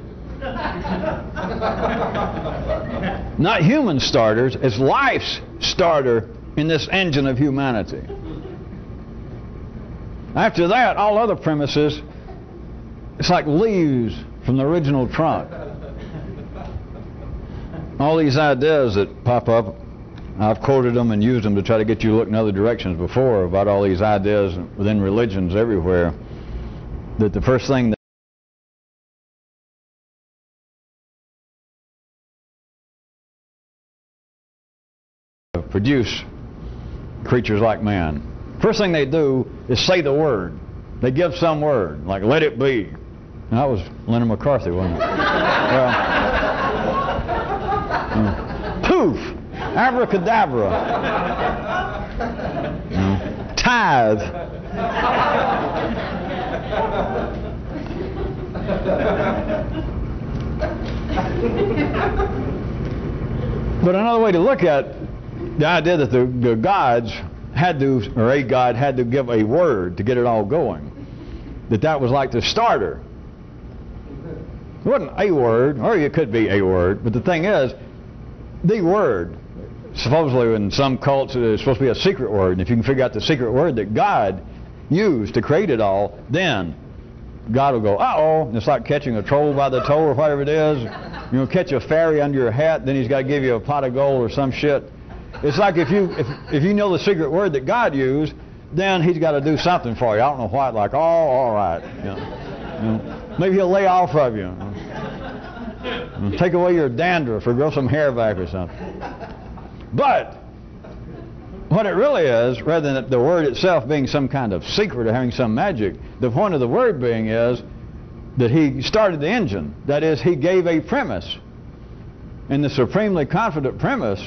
Not human starters, it's life's starter in this engine of humanity. After that, all other premises, it's like leaves from the original trunk. All these ideas that pop up, I've quoted them and used them to try to get you to look in other directions before about all these ideas within religions everywhere, that the first thing that produce creatures like man. First thing they do is say the word. They give some word, like let it be. And that was Leonard McCarthy, wasn't it? Poof! Abracadabra. Tithe. But another way to look at the idea that the gods had to, or a god had to give a word to get it all going, that was like the starter. It wasn't a word, or it could be a word, but the thing is, the word, supposedly in some cults it's supposed to be a secret word, and if you can figure out the secret word that God used to create it all, then God will go, uh-oh, and it's like catching a troll by the toe or whatever it is. You know, catch a fairy under your hat, then he's got to give you a pot of gold or some shit. It's like if you know the secret word that God used, then he's got to do something for you. I don't know what, like, oh, all right. You know, maybe he'll lay off of you. Take away your dandruff or grow some hair back or something. But what it really is, rather than the word itself being some kind of secret or having some magic, the point of the word being is that he started the engine. That is, he gave a premise. And the supremely confident premise,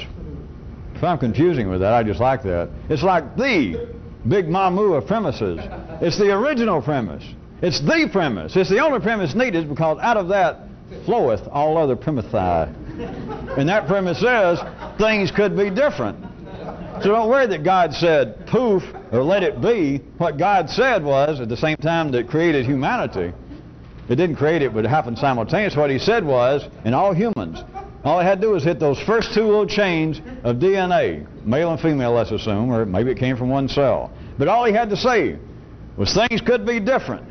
if I'm confusing with that, I just like that. It's like the big mamu of premises. It's the original premise. It's the premise. It's the only premise needed, because out of that floweth all other premisi. And that premise is things could be different. So don't worry that God said poof or let it be. What God said was, at the same time that created humanity, it didn't create it, but it happened simultaneously. What he said was, in all humans, all they had to do was hit those first two little chains of DNA, male and female, let's assume, or maybe it came from one cell. But all he had to say was things could be different.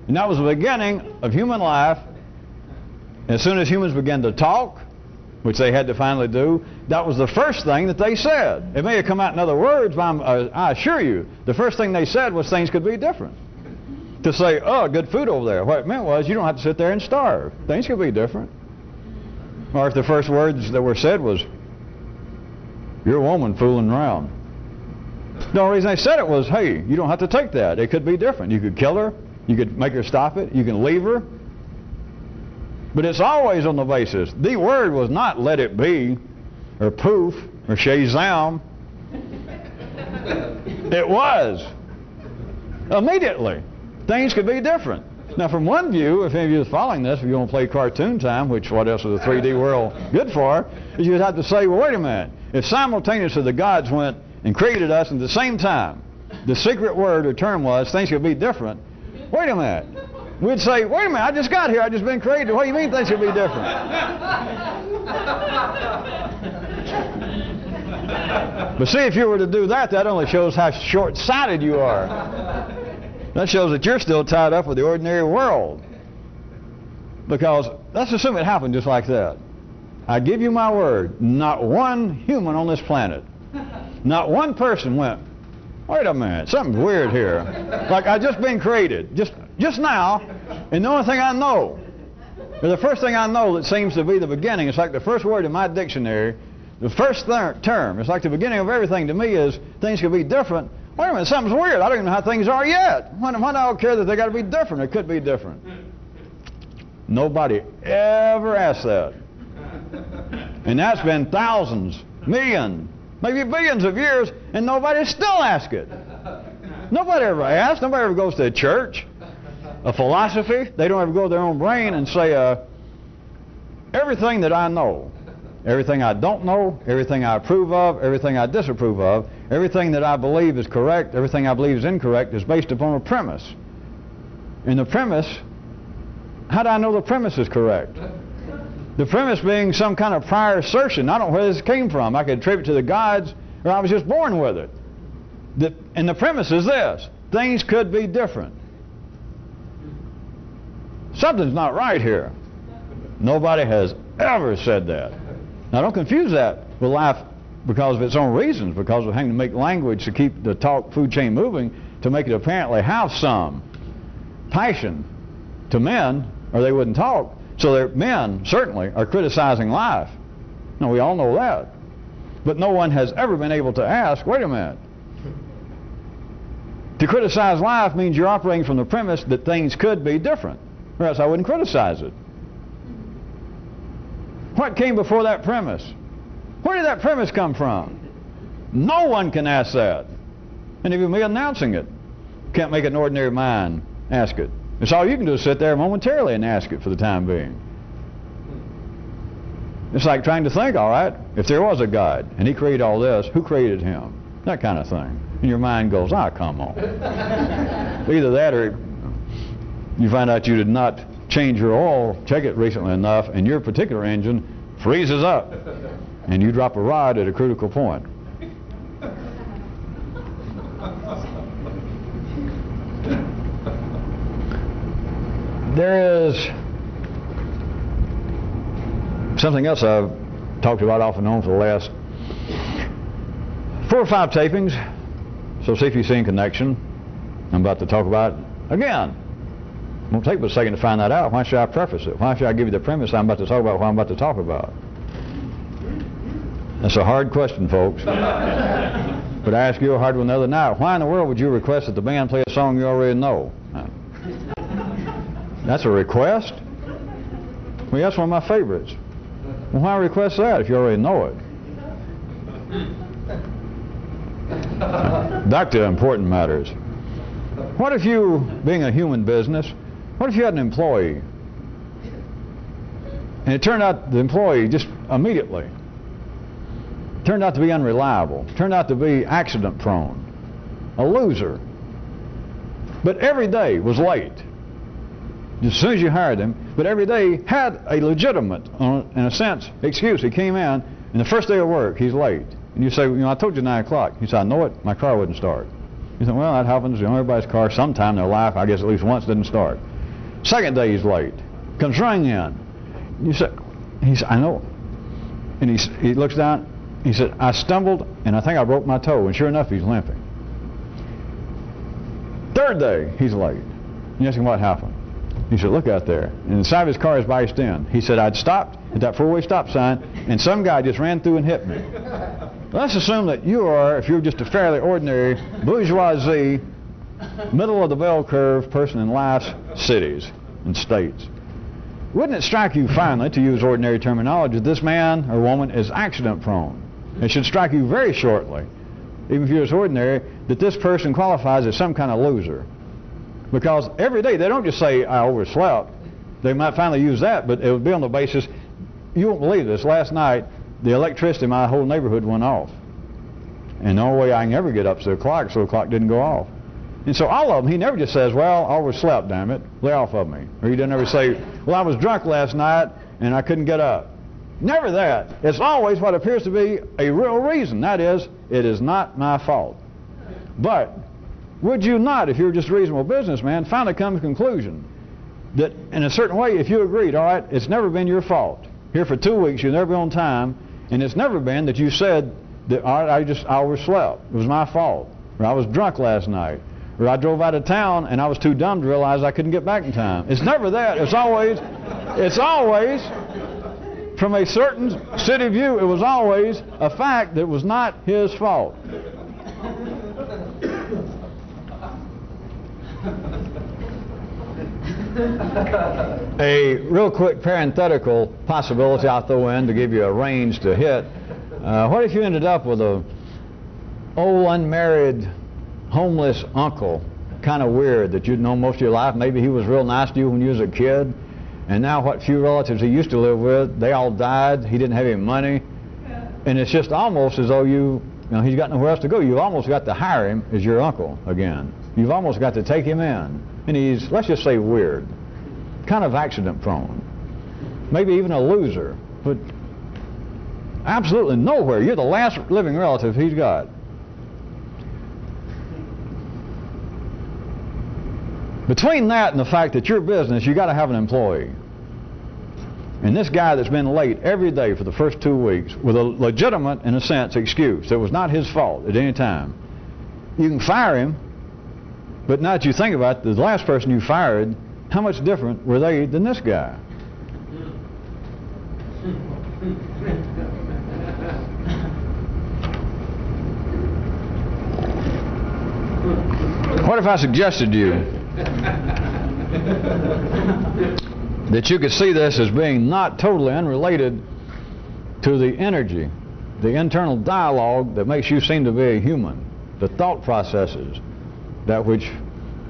And that was the beginning of human life. As soon as humans began to talk, which they had to finally do, that was the first thing that they said. It may have come out in other words, but I assure you, the first thing they said was things could be different. To say, oh, good food over there. What it meant was you don't have to sit there and starve. Things could be different. Or if the first words that were said was, you're a woman fooling around. The only reason they said it was, hey, you don't have to take that. It could be different. You could kill her. You could make her stop it. You can leave her. But it's always on the basis. The word was not let it be, or poof, or shazam. It was. Immediately. Things could be different. Now from one view, if any of you is following this, if you want to play cartoon time, which what else is the 3D world good for, is you'd have to say, well, wait a minute. If simultaneously the gods went and created us at the same time, the secret word or term was things could be different, wait a minute. We'd say, wait a minute, I just got here, I just been created. What do you mean things could be different? But see, if you were to do that, that only shows how short-sighted you are. That shows that you're still tied up with the ordinary world. Because let's assume it happened just like that. I give you my word, not one human on this planet, not one person went, wait a minute, something's weird here. Like I just been created, just now, and the only thing I know, or the first thing I know that seems to be the beginning, it's like the first word in my dictionary, the first term, it's like the beginning of everything to me is things could be different. Wait a minute, something's weird. I don't even know how things are yet. Why do I care that they got to be different? It could be different. Nobody ever asked that. And that's been thousands, millions, maybe billions of years, and nobody still asks it. Nobody ever asks. Nobody ever goes to a church, a philosophy. They don't ever go to their own brain and say, everything that I know, everything I don't know, everything I approve of, everything I disapprove of, everything that I believe is correct, everything I believe is incorrect is based upon a premise. And the premise, how do I know the premise is correct? The premise being some kind of prior assertion. I don't know where this came from. I could attribute it to the gods, or I was just born with it. And the premise is this: things could be different. Something's not right here. Nobody has ever said that. Now don't confuse that with life because of its own reasons, because we're having to make language to keep the talk food chain moving, to make it apparently have some passion to men, or they wouldn't talk. So that men, certainly, are criticizing life. Now, we all know that. But no one has ever been able to ask, wait a minute. To criticize life means you're operating from the premise that things could be different, or else I wouldn't criticize it. What came before that premise? Where did that premise come from? No one can ask that. And even me announcing it can't make an ordinary mind ask it. It's all you can do is sit there momentarily and ask it for the time being. It's like trying to think, all right, if there was a God and He created all this, who created Him? That kind of thing. And your mind goes, come on. Either that or you find out you did not change your oil, check it recently enough, and your particular engine freezes up and you drop a rod at a critical point. There is something else I've talked about off and on for the last 4 or 5 tapings, so see if you see a connection. I'm about to talk about it again. It won't take but a second to find that out. Why should I preface it? Why should I give you the premise I'm about to talk about what I'm about to talk about? That's a hard question, folks. But I asked you a hard one the other night. Why in the world would you request that the band play a song you already know? That's a request? Well, that's one of my favorites. Well, why request that if you already know it? Back to important matters. What if you, being a human business, what if you had an employee and it turned out the employee just immediately turned out to be unreliable, turned out to be accident prone, a loser, but every day was late? As soon as you hired him, but every day had a legitimate, in a sense, excuse. He came in, and the first day of work, he's late. And you say, I told you 9 o'clock. He said, I know it, my car wouldn't start. He said, well, that happens, everybody's car sometime in their life, I guess at least once, didn't start. Second day he's late. Comes running in. He said, I know. And he looks down, he said, I stumbled, and I think I broke my toe, and sure enough, he's limping. Third day, he's late. And you ask him what happened. He said, look out there. And the side of his car is biased in. He said, I'd stopped at that 4-way stop sign, and some guy just ran through and hit me. Let's assume that you are, if you're just a fairly ordinary, bourgeoisie, middle of the bell curve person in life's cities and states. Wouldn't it strike you finally, to use ordinary terminology, that this man or woman is accident prone? It should strike you very shortly, even if you're as ordinary, that this person qualifies as some kind of loser. Because every day, they don't just say, I overslept. They might finally use that, but it would be on the basis, you won't believe this, last night, the electricity in my whole neighborhood went off. And the only way I can ever get up to the clock, so the clock didn't go off. And so all of them, he never just says, well, I overslept, damn it, lay off of me. Or he doesn't ever say, well, I was drunk last night and I couldn't get up. Never that. It's always what appears to be a real reason. That is, it is not my fault. But would you not, if you're just a reasonable businessman, finally come to the conclusion that in a certain way, if you agreed, all right, it's never been your fault. Here for 2 weeks, you've never been on time, and it's never been that you said that, all right, I overslept. It was my fault. or I was drunk last night, or I drove out of town and I was too dumb to realize I couldn't get back in time. It's never that. It's always, from a certain city view, it was always a fact that it was not his fault. A real quick parenthetical possibility I'll throw in to give you a range to hit. What if you ended up with a old unmarried homeless uncle, kind of weird, that you'd known most of your life? Maybe he was real nice to you when you was a kid, and now what few relatives he used to live with, they all died. He didn't have any money, and it's just almost as though you know, he's got nowhere else to go. You've almost got to hire him as your uncle again. You've almost got to take him in. And he's, let's just say, weird, kind of accident prone, maybe even a loser, but absolutely nowhere. You're the last living relative he's got. Between that and the fact that your business, you got to have an employee. And this guy that's been late every day for the first 2 weeks with a legitimate, in a sense, excuse. It was not his fault at any time. You can fire him, but now that you think about it, the last person you fired, how much different were they than this guy? What if I suggested to you that you could see this as being not totally unrelated to the energy, the internal dialogue that makes you seem to be a human, the thought processes, that which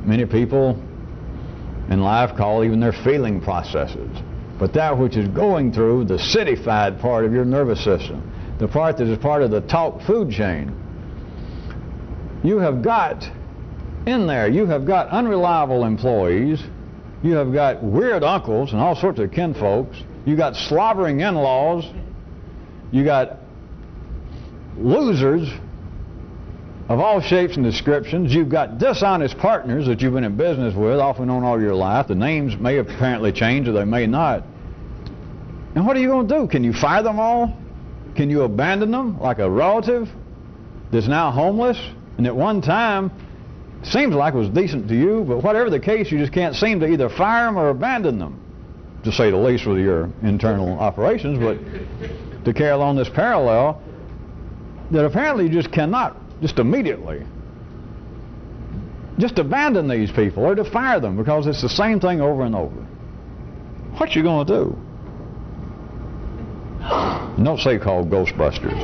many people in life call even their feeling processes, but that which is going through the cityfied part of your nervous system, the part that is part of the talk food chain. You have got in there, you have got unreliable employees, you have got weird uncles and all sorts of kinfolks, you got slobbering in-laws, you got losers of all shapes and descriptions, you've got dishonest partners that you've been in business with off and on all your life. The names may have apparently changed or they may not. And what are you going to do? Can you fire them all? Can you abandon them like a relative that's now homeless and at one time seems like it was decent to you, but whatever the case, you just can't seem to either fire them or abandon them, to say the least, with your internal operations. But to carry along this parallel, that apparently you just cannot just immediately just abandon these people or to fire them, because it's the same thing over and over. What you going to do? Don't say called Ghostbusters.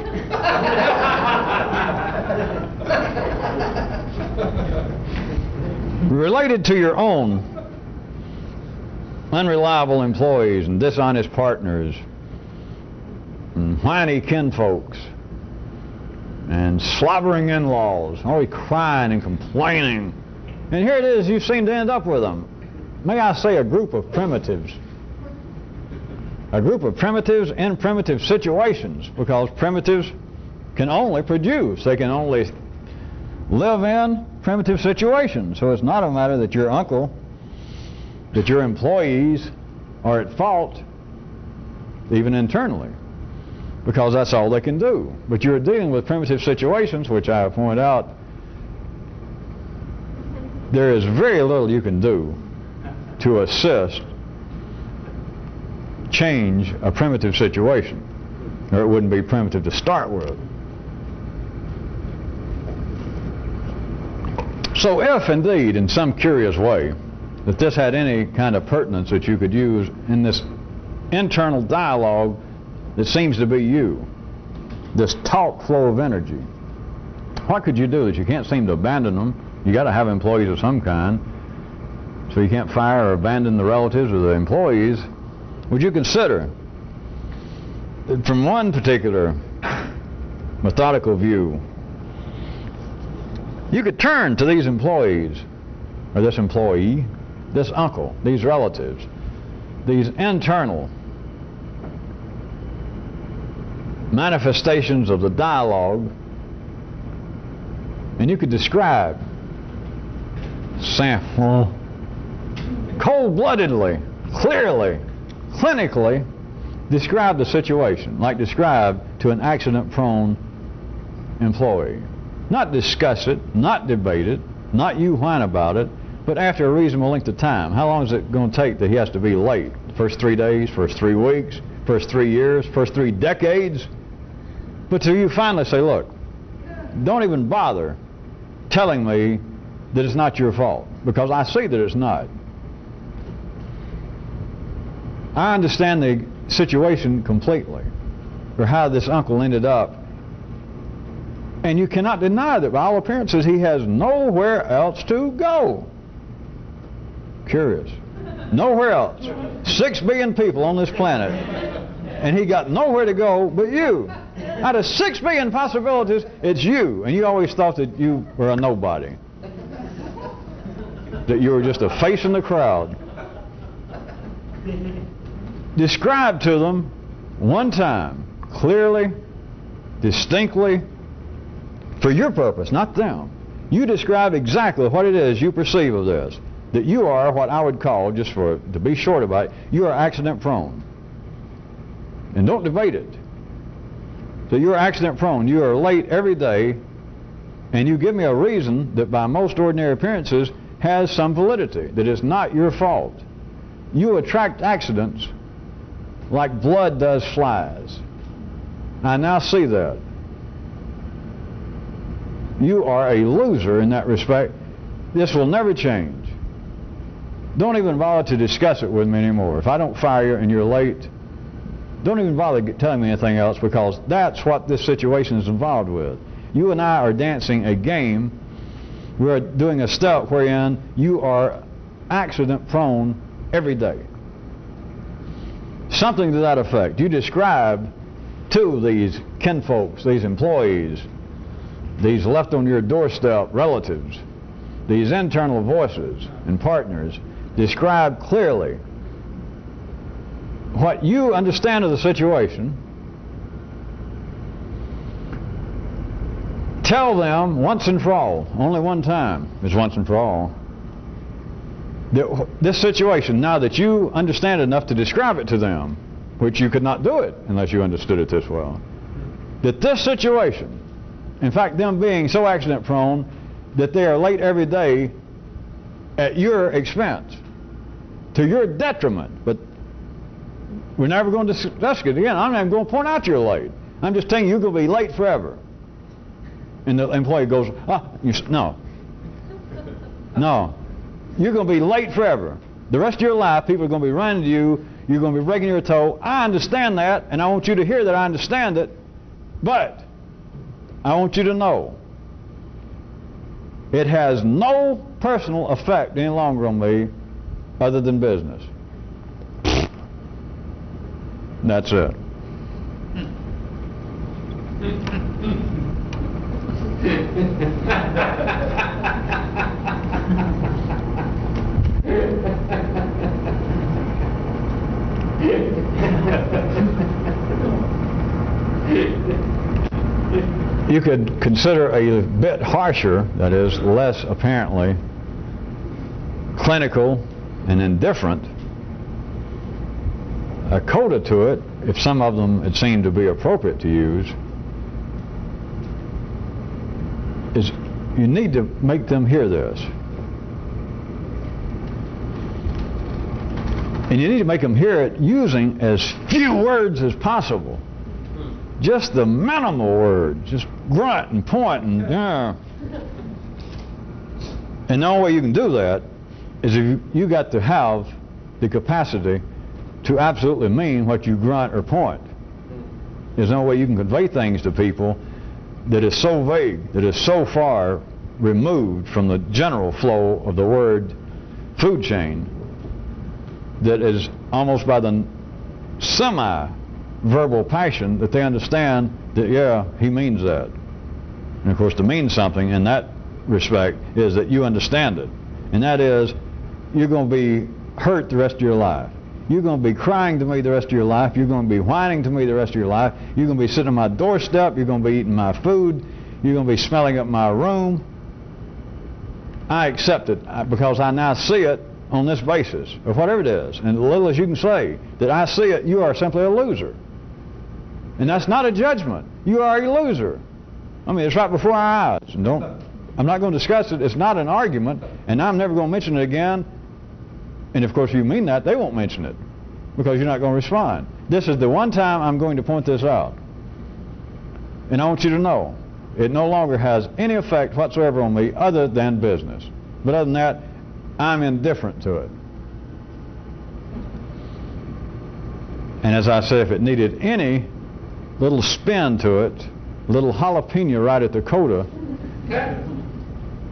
Related to your own unreliable employees and dishonest partners and whiny kinfolks and slobbering in-laws, always crying and complaining. And here it is, you seem to end up with them. May I say a group of primitives. A group of primitives in primitive situations, because primitives can only produce. They can only live in primitive situations. So it's not a matter that your uncle, that your employees are at fault, even internally, because that's all they can do. But you're dealing with primitive situations, which I point out, there is very little you can do to assist change a primitive situation, or it wouldn't be primitive to start with. So if indeed, in some curious way, that this had any kind of pertinence that you could use in this internal dialogue that seems to be you, this talk flow of energy, what could you do that you can't seem to abandon them? You got to have employees of some kind, so you can't fire or abandon the relatives or the employees. Would you consider that from one particular methodical view, you could turn to these employees, or this employee, this uncle, these relatives, these internal manifestations of the dialogue, and you could describe, cold-bloodedly, clearly, clinically, describe the situation, like describe to an accident-prone employee. Not discuss it, not debate it, not you whine about it, but after a reasonable length of time. How long is it going to take that he has to be late? First 3 days, first 3 weeks, first 3 years, first 3 decades? But till you finally say, look, don't even bother telling me that it's not your fault, because I see that it's not. I understand the situation completely, or how this uncle ended up. And you cannot deny that by all appearances he has nowhere else to go. Curious. Nowhere else. 6 billion people on this planet, and he got nowhere to go but you. Out of 6 billion possibilities, it's you. And you always thought that you were a nobody. That you were just a face in the crowd. Describe to them one time, clearly, distinctly, for your purpose, not them. You describe exactly what it is you perceive of this. That you are what I would call, just to be short about it, you are accident prone. And don't debate it. So you are accident prone. You are late every day, and you give me a reason that by most ordinary appearances has some validity, that it's not your fault. You attract accidents like blood does flies. I now see that. You are a loser in that respect. This will never change. Don't even bother to discuss it with me anymore. If I don't fire you and you're late, don't even bother telling me anything else, because that's what this situation is involved with. You and I are dancing a game. We're doing a step wherein you are accident prone every day. Something to that effect. You describe to these kinfolks, these employees, these left on your doorstep relatives, these internal voices and partners, describe clearly what you understand of the situation. Tell them once and for all, only one time is once and for all, that this situation, now that you understand enough to describe it to them, which you could not do it unless you understood it this well, that this situation, in fact, them being so accident prone that they are late every day at your expense, to your detriment. But we're never going to discuss it again. I'm not even going to point out you're late. I'm just telling you, you're going to be late forever. And the employee goes, no. No. You're going to be late forever. The rest of your life, people are going to be running to you. You're going to be breaking your toe. I understand that, and I want you to hear that I understand it. But I want you to know it has no personal effect any longer on me other than business. That's it. You could consider a bit harsher, that is, less apparently clinical and indifferent, a coda to it, if some of them it seemed to be appropriate to use, is you need to make them hear this. And you need to make them hear it using as few words as possible. Just the minimal words. Just grunt and point and And the only way you can do that is if you got to have the capacity to absolutely mean what you grunt or point. There's no way you can convey things to people that is so vague, that is so far removed from the general flow of the word food chain, that is almost by the semi-verbal passion that they understand that, yeah, he means that. And of course, to mean something in that respect is that you understand it. And that is, you're going to be hurt the rest of your life. You're going to be crying to me the rest of your life. You're going to be whining to me the rest of your life. You're going to be sitting on my doorstep. You're going to be eating my food. You're going to be smelling up my room. I accept it because I now see it on this basis, or whatever it is. And as little as you can say that I see it, you are simply a loser. And that's not a judgment. You are a loser. I mean, it's right before our eyes. And I'm not going to discuss it. It's not an argument, and I'm never going to mention it again. And of course, if you mean that, they won't mention it because you're not going to respond. This is the one time I'm going to point this out. And I want you to know, it no longer has any effect whatsoever on me other than business. But other than that, I'm indifferent to it. And as I said, if it needed any little spin to it, little jalapeno right at the coda,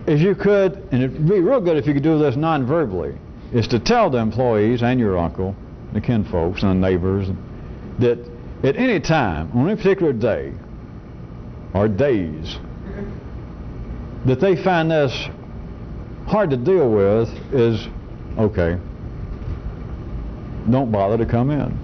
if you could, and it'd be real good if you could do this non-verbally, is to tell the employees and your uncle, the kinfolks and the neighbors, that at any time, on any particular day, or days, that they find this hard to deal with, is okay. Don't bother to come in.